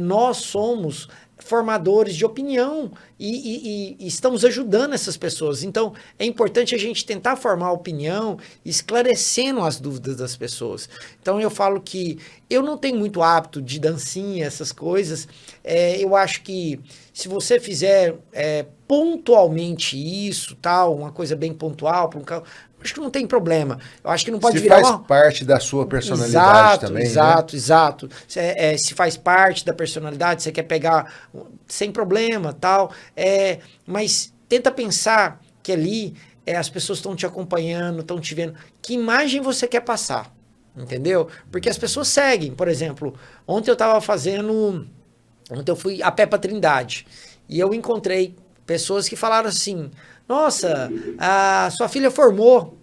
nós somos formadores de opinião e estamos ajudando essas pessoas. Então, é importante a gente tentar formar opinião, esclarecendo as dúvidas das pessoas. Então, eu falo que eu não tenho muito hábito de dancinha, essas coisas. Eu acho que se você fizer pontualmente isso, tal, uma coisa bem pontual, acho que não tem problema. Eu acho que não pode virar... Se faz parte da sua personalidade também, Exato. Se faz parte da personalidade, você quer pegar sem problema, tal. Mas tenta pensar que ali as pessoas estão te acompanhando, estão te vendo. Que imagem você quer passar, entendeu? Porque as pessoas seguem. Por exemplo, ontem eu fui a pé pra Trindade e eu encontrei pessoas que falaram assim, nossa, a sua filha formou.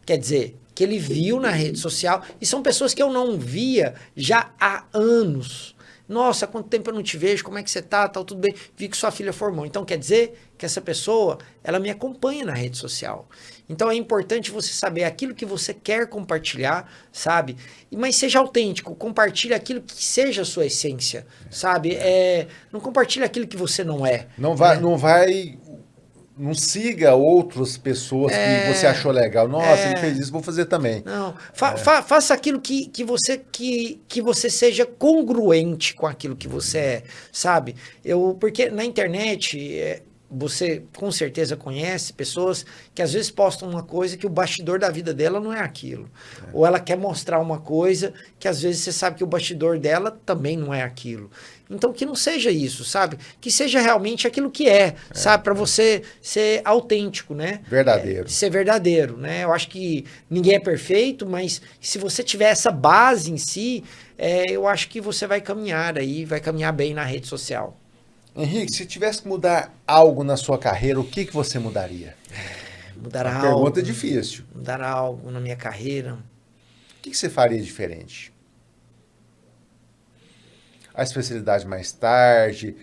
Quer dizer, que ele viu na rede social, e são pessoas que eu não via já há anos. Nossa, há quanto tempo eu não te vejo, como é que você tá, tal, tudo bem, vi que sua filha formou. Então quer dizer que essa pessoa, ela me acompanha na rede social. Então é importante você saber aquilo que você quer compartilhar, sabe? Mas seja autêntico, compartilhe aquilo que seja a sua essência, sabe? Não compartilhe aquilo que você não é. Não siga outras pessoas que você achou legal. Nossa, ele fez isso, vou fazer também. Não, faça aquilo que você seja congruente com aquilo que você é, sabe? Porque na internet, você com certeza conhece pessoas que às vezes postam uma coisa que o bastidor da vida dela não é aquilo. Ou ela quer mostrar uma coisa que às vezes você sabe que o bastidor dela também não é aquilo. Então que não seja isso, sabe? Que seja realmente aquilo que sabe? Para você ser autêntico, né? Verdadeiro. Ser verdadeiro, né? Eu acho que ninguém é perfeito, mas se você tiver essa base em si, eu acho que você vai caminhar aí, vai caminhar bem na rede social. Henrique, se tivesse que mudar algo na sua carreira, o que você mudaria? Mudar algo. Pergunta difícil. Mudar algo na minha carreira. O que você faria diferente? A especialidade mais tarde?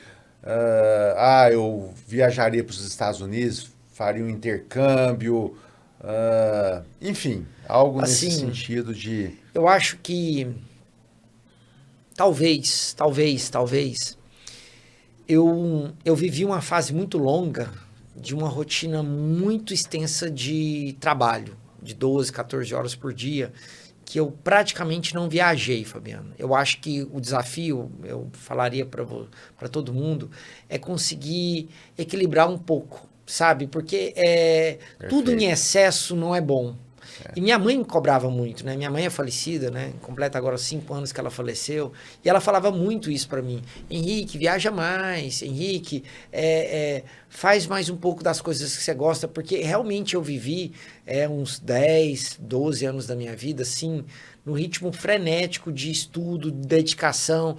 Eu viajaria para os Estados Unidos, faria um intercâmbio, enfim, algo nesse sentido de... Eu acho que talvez eu vivi uma fase muito longa de uma rotina muito extensa de trabalho, de 12, 14 horas por dia, que eu praticamente não viajei, Fabiano. Eu acho que o desafio, eu falaria para todo mundo, é conseguir equilibrar um pouco, sabe? Porque tudo em excesso não é bom. E minha mãe me cobrava muito, né? Minha mãe é falecida, né? Completa agora 5 anos que ela faleceu. E ela falava muito isso para mim. Henrique, viaja mais. Henrique, faz mais um pouco das coisas que você gosta. Porque realmente eu vivi uns 10, 12 anos da minha vida, assim, no ritmo frenético de estudo, de dedicação.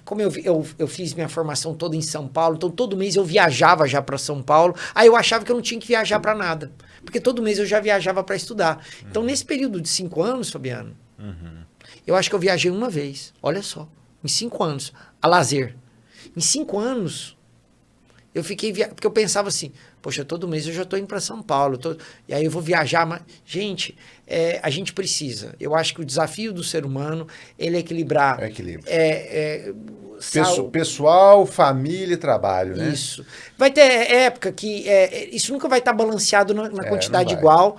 Como eu fiz minha formação toda em São Paulo, então todo mês eu viajava já para São Paulo. Aí eu achava que eu não tinha que viajar para nada. Porque todo mês eu já viajava para estudar. Então, nesse período de 5 anos, Fabiano, eu acho que eu viajei uma vez. Olha só. Em 5 anos. A lazer. Em 5 anos, eu fiquei... Porque eu pensava assim, poxa, todo mês eu já estou indo para São Paulo. E aí eu vou viajar. Mas, gente, a gente precisa. Eu acho que o desafio do ser humano, ele é equilibrar... Equilíbrio. Pessoal, família e trabalho, né? Isso. Vai ter época que isso nunca vai estar balanceado na quantidade igual.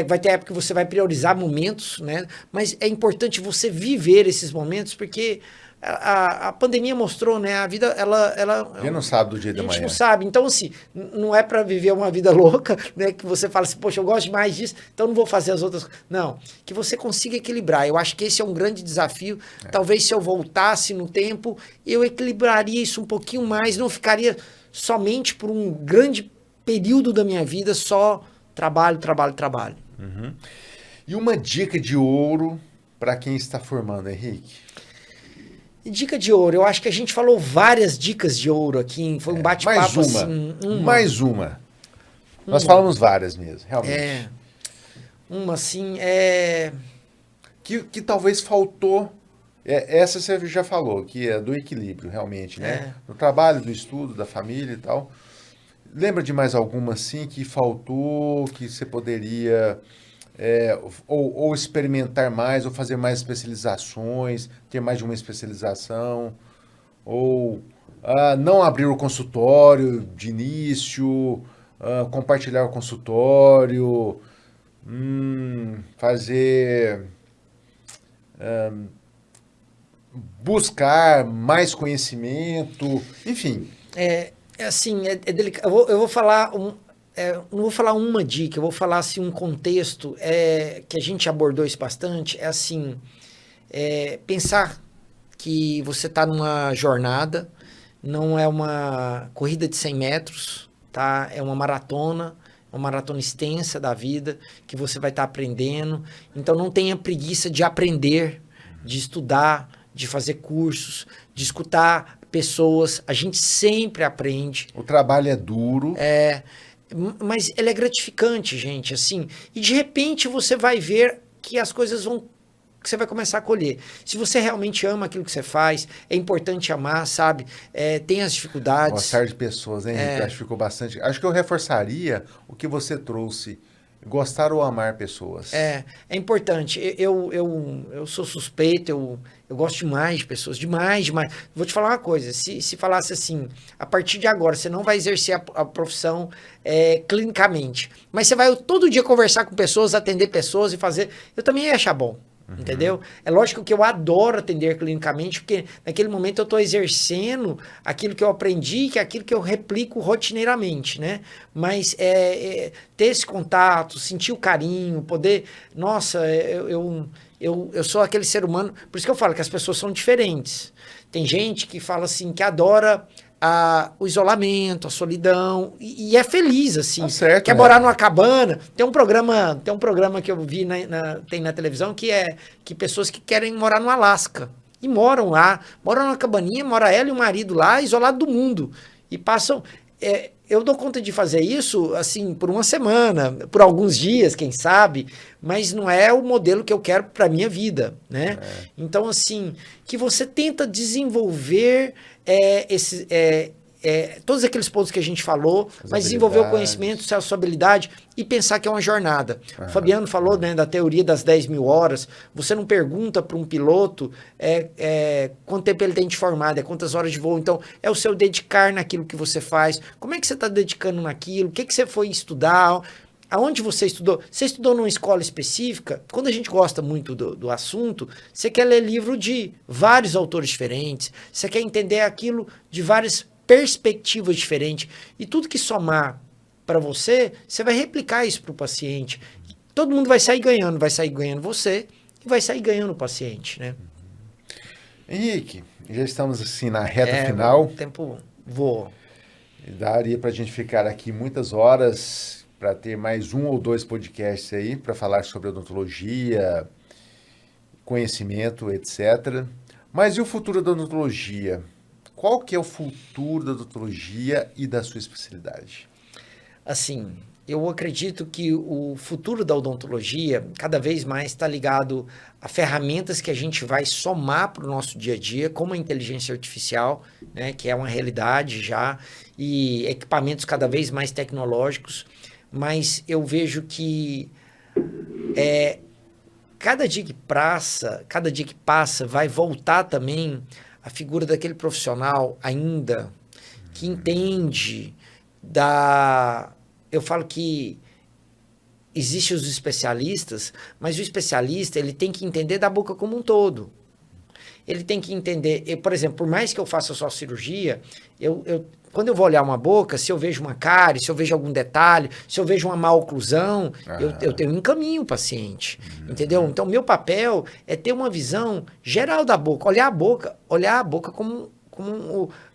Vai ter época que você vai priorizar momentos, né? Mas é importante você viver esses momentos, porque a pandemia mostrou, né? A vida, ela A gente não sabe do dia da manhã. A gente não sabe. Então, assim, não é para viver uma vida louca, né? Que você fala assim, poxa, eu gosto mais disso, então não vou fazer as outras. Não. Que você consiga equilibrar. Eu acho que esse é um grande desafio. Talvez se eu voltasse no tempo, eu equilibraria isso um pouquinho mais, não ficaria somente por um grande período da minha vida só trabalho. Uhum. E uma dica de ouro para quem está formando, Henrique? Dica de ouro, eu acho que a gente falou várias dicas de ouro aqui, foi um bate-papo assim. Mais uma. Nós falamos várias mesmo, realmente. Uma assim, Que talvez faltou, essa você já falou, que é do equilíbrio, realmente, né? Do trabalho, do estudo, da família e tal. Lembra de mais alguma, assim, que faltou, que você poderia... ou experimentar mais, ou fazer mais especializações, ter mais de uma especialização, ou não abrir o consultório de início, compartilhar o consultório, fazer... buscar mais conhecimento, enfim. Assim, delicado. Eu vou falar... não vou falar uma dica, eu vou falar assim, um contexto que a gente abordou isso bastante, pensar que você está numa jornada, não é uma corrida de 100 metros, tá? É uma maratona extensa da vida, que você vai estar aprendendo. Então não tenha preguiça de aprender, de estudar, de fazer cursos, de escutar pessoas. A gente sempre aprende. O trabalho é duro. Mas ele é gratificante, gente, assim. E de repente você vai ver que as coisas vão que você vai começar a colher. Se você realmente ama aquilo que você faz, é importante amar, sabe? Tem as dificuldades. Gostar de pessoas, hein, Henrique? Acho que ficou bastante. Acho que eu reforçaria o que você trouxe. Gostar ou amar pessoas. É importante. Eu sou suspeito, eu gosto demais de pessoas, demais, demais. Vou te falar uma coisa, se falasse assim, a partir de agora, você não vai exercer a profissão clinicamente, mas você vai todo dia conversar com pessoas, atender pessoas e fazer, eu também ia achar bom. Entendeu? É lógico que eu adoro atender clinicamente, porque naquele momento eu estou exercendo aquilo que eu aprendi, que é aquilo que eu replico rotineiramente, né? Mas ter esse contato, sentir o carinho, poder... Nossa, eu sou aquele ser humano... Por isso que eu falo que as pessoas são diferentes. Tem gente que fala assim, que adora... o isolamento, a solidão, e é feliz, assim. Tá certo, quer morar numa cabana. Tem um programa que eu vi tem na televisão que pessoas que querem morar no Alasca. E moram lá, moram numa cabaninha, mora ela e o marido lá, isolado do mundo. E passam... eu dou conta de fazer isso, assim, por uma semana, por alguns dias, quem sabe, mas não é o modelo que eu quero para a minha vida, né? Então, assim, que você tenta desenvolver todos aqueles pontos que a gente falou, mas desenvolver o conhecimento, a sua habilidade e pensar que é uma jornada. O Fabiano falou, né, da teoria das 10 mil horas. Você não pergunta para um piloto quanto tempo ele tem de formado, quantas horas de voo. Então, é o seu dedicar naquilo que você faz. Como é que você está dedicando naquilo? O que você foi estudar? Aonde você estudou? Você estudou numa escola específica? Quando a gente gosta muito do assunto, você quer ler livro de vários autores diferentes, você quer entender aquilo de várias perspectivas diferentes. E tudo que somar para você, você vai replicar isso para o paciente. Todo mundo vai sair ganhando você e vai sair ganhando o paciente, né? Henrique, já estamos assim na reta final. O tempo voa. Daria para a gente ficar aqui muitas horas para ter mais 1 ou 2 podcasts aí para falar sobre odontologia, conhecimento, etc. Mas e o futuro da odontologia? Qual que é o futuro da odontologia e da sua especialidade? Assim, eu acredito que o futuro da odontologia cada vez mais está ligado a ferramentas que a gente vai somar para o nosso dia a dia, como a inteligência artificial, né, que é uma realidade já, e equipamentos cada vez mais tecnológicos. Mas eu vejo que cada dia que passa, vai voltar também a figura daquele profissional ainda que entende eu falo que existem os especialistas, mas o especialista ele tem que entender da boca como um todo. Ele tem que entender, por exemplo, por mais que eu faça só cirurgia, quando eu vou olhar uma boca, se eu vejo uma cárie, se eu vejo algum detalhe, se eu vejo uma má oclusão, eu tenho um encaminho o paciente, entendeu? Então, meu papel é ter uma visão geral da boca, olhar a boca como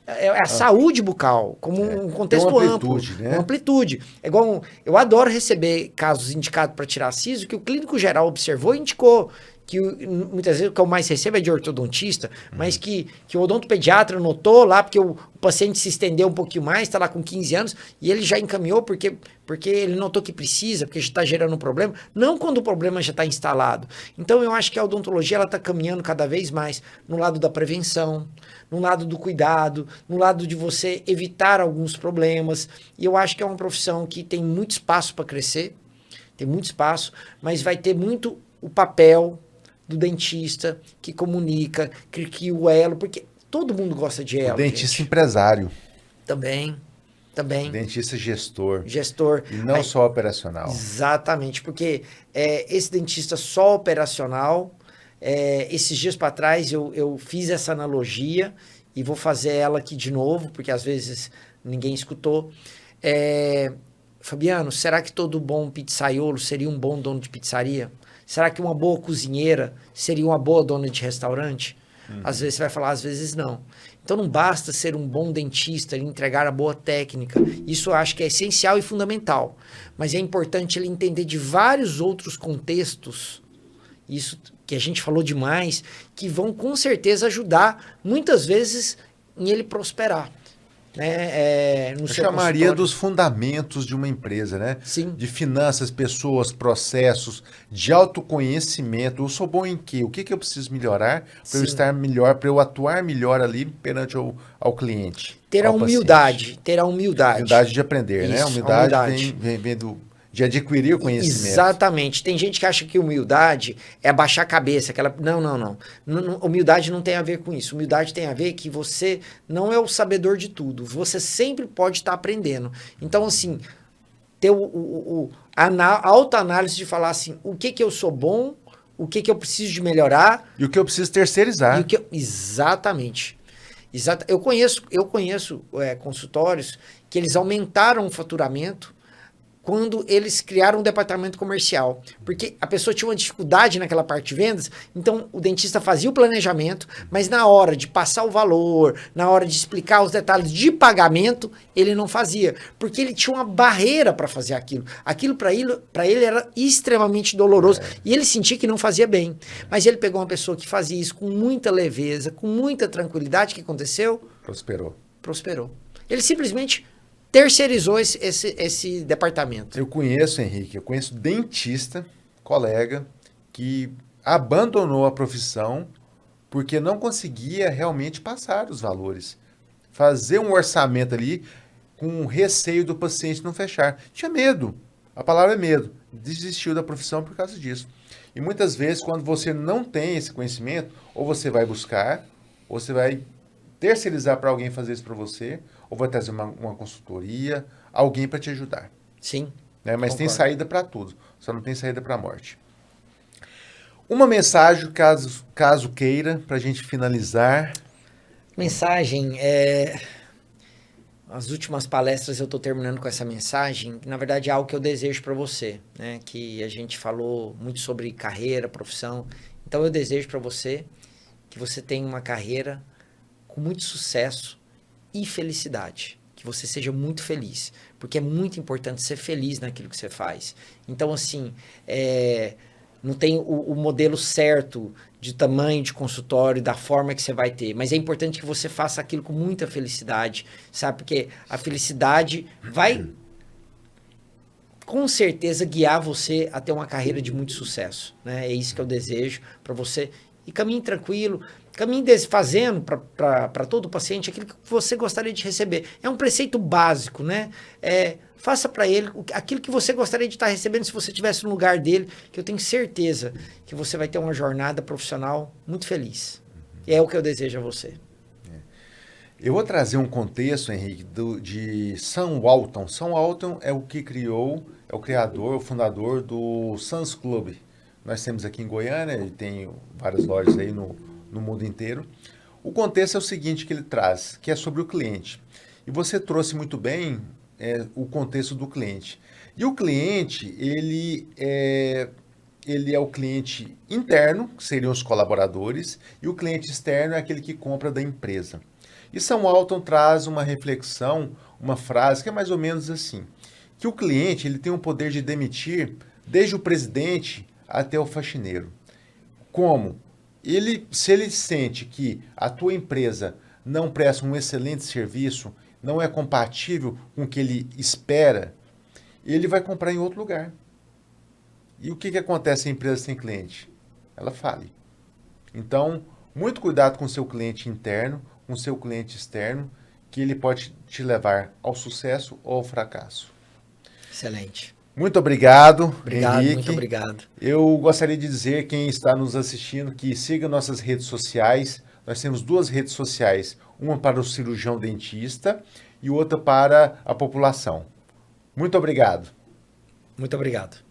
a saúde bucal, como um contexto amplo, né? Uma amplitude. É igual eu adoro receber casos indicados para tirar siso que o clínico geral observou e indicou. Que muitas vezes o que eu mais recebo é de ortodontista, mas que o odontopediatra notou lá, porque o paciente se estendeu um pouquinho mais, está lá com 15 anos, e ele já encaminhou porque ele notou que precisa, porque já está gerando um problema, não quando o problema já está instalado. Então eu acho que a odontologia está caminhando cada vez mais no lado da prevenção, no lado do cuidado, no lado de você evitar alguns problemas, e eu acho que é uma profissão que tem muito espaço para crescer, tem muito espaço, mas vai ter muito o papel do dentista, que comunica, que o elo, porque todo mundo gosta de elo. O dentista empresário. Também. Dentista gestor. E não só operacional. Exatamente, porque esse dentista só operacional, esses dias para trás eu fiz essa analogia e vou fazer ela aqui de novo, porque às vezes ninguém escutou. Fabiano, será que todo bom pizzaiolo seria um bom dono de pizzaria? Será que uma boa cozinheira seria uma boa dona de restaurante? Às vezes você vai falar, às vezes não. Então não basta ser um bom dentista, ele entregar a boa técnica. Isso eu acho que é essencial e fundamental. Mas é importante ele entender de vários outros contextos, isso que a gente falou demais, que vão com certeza ajudar, muitas vezes, em ele prosperar. né, no Eu seu chamaria consultório. dos fundamentos de uma empresa, né? Sim. De finanças, pessoas, processos, de autoconhecimento. Eu sou bom em quê? O que eu preciso melhorar para eu Sim. estar melhor, para eu atuar melhor ali perante ao cliente, Ter a ao paciente? humildade, ter a humildade. Humildade de aprender, né? Isso, a Humildade humildade. vem de adquirir o conhecimento. Exatamente. Tem gente que acha que humildade é abaixar a cabeça. Aquela... Não, não, não. Humildade não tem a ver com isso. Humildade tem a ver que você não é o sabedor de tudo. Você sempre pode estar aprendendo. Então, assim, ter a autoanálise de falar assim, o que eu sou bom, o que eu preciso de melhorar. E o que eu preciso terceirizar. E o que exatamente. Eu conheço consultórios que eles aumentaram o faturamento quando eles criaram um departamento comercial. Porque a pessoa tinha uma dificuldade naquela parte de vendas, então o dentista fazia o planejamento, mas na hora de passar o valor, na hora de explicar os detalhes de pagamento, ele não fazia. Porque ele tinha uma barreira para fazer aquilo. Aquilo para ele era extremamente doloroso. E ele sentia que não fazia bem. Mas ele pegou uma pessoa que fazia isso com muita leveza, com muita tranquilidade. O que aconteceu? Prosperou. Ele simplesmente terceirizou esse departamento. Eu conheço, Henrique, dentista, colega, que abandonou a profissão porque não conseguia realmente passar os valores. Fazer um orçamento ali com receio do paciente não fechar. Tinha medo. A palavra é medo. Desistiu da profissão por causa disso. E muitas vezes, quando você não tem esse conhecimento, ou você vai buscar, ou você vai terceirizar para alguém fazer isso para você, ou vai trazer uma consultoria, alguém para te ajudar. Sim. Né? Mas concordo. tem saída para tudo, só não tem saída para a morte. Uma mensagem, caso queira, para a gente finalizar. Mensagem, as últimas palestras eu estou terminando com essa mensagem, na verdade é algo que eu desejo para você, né? Que a gente falou muito sobre carreira, profissão, então eu desejo para você que você tenha uma carreira com muito sucesso e felicidade, que você seja muito feliz, porque é muito importante ser feliz naquilo que você faz. Então, assim, não tem o modelo certo de tamanho de consultório, da forma que você vai ter, mas é importante que você faça aquilo com muita felicidade, sabe? Porque a felicidade vai, com certeza, guiar você a ter uma carreira de muito sucesso, né? É isso que eu desejo para você. E caminhe tranquilo, caminhe fazendo para todo paciente aquilo que você gostaria de receber. É um preceito básico, né? Faça para ele aquilo que você gostaria de estar recebendo se você estivesse no lugar dele, que eu tenho certeza que você vai ter uma jornada profissional muito feliz. E é o que eu desejo a você. Eu vou trazer um contexto, Henrique, de Sam Walton. Sam Walton é o que criou, é o criador, o fundador do Sam's Club. Nós temos aqui em Goiânia, ele tem várias lojas aí no mundo inteiro. O contexto é o seguinte que ele traz, que é sobre o cliente. E você trouxe muito bem o contexto do cliente. E o cliente, ele é o cliente interno, que seriam os colaboradores, e o cliente externo é aquele que compra da empresa. E Sam Walton traz uma reflexão, uma frase que é mais ou menos assim, que o cliente ele tem o poder de demitir desde o presidente até o faxineiro. Como? Se ele sente que a tua empresa não presta um excelente serviço, não é compatível com o que ele espera, ele vai comprar em outro lugar. E o que acontece em empresa sem cliente? Ela fale. Então, muito cuidado com o seu cliente interno, com o seu cliente externo, que ele pode te levar ao sucesso ou ao fracasso. Excelente. Muito obrigado, Henrique. Muito obrigado. Eu gostaria de dizer, quem está nos assistindo, que siga nossas redes sociais. Nós temos 2 redes sociais, uma para o cirurgião dentista e outra para a população. Muito obrigado. Muito obrigado.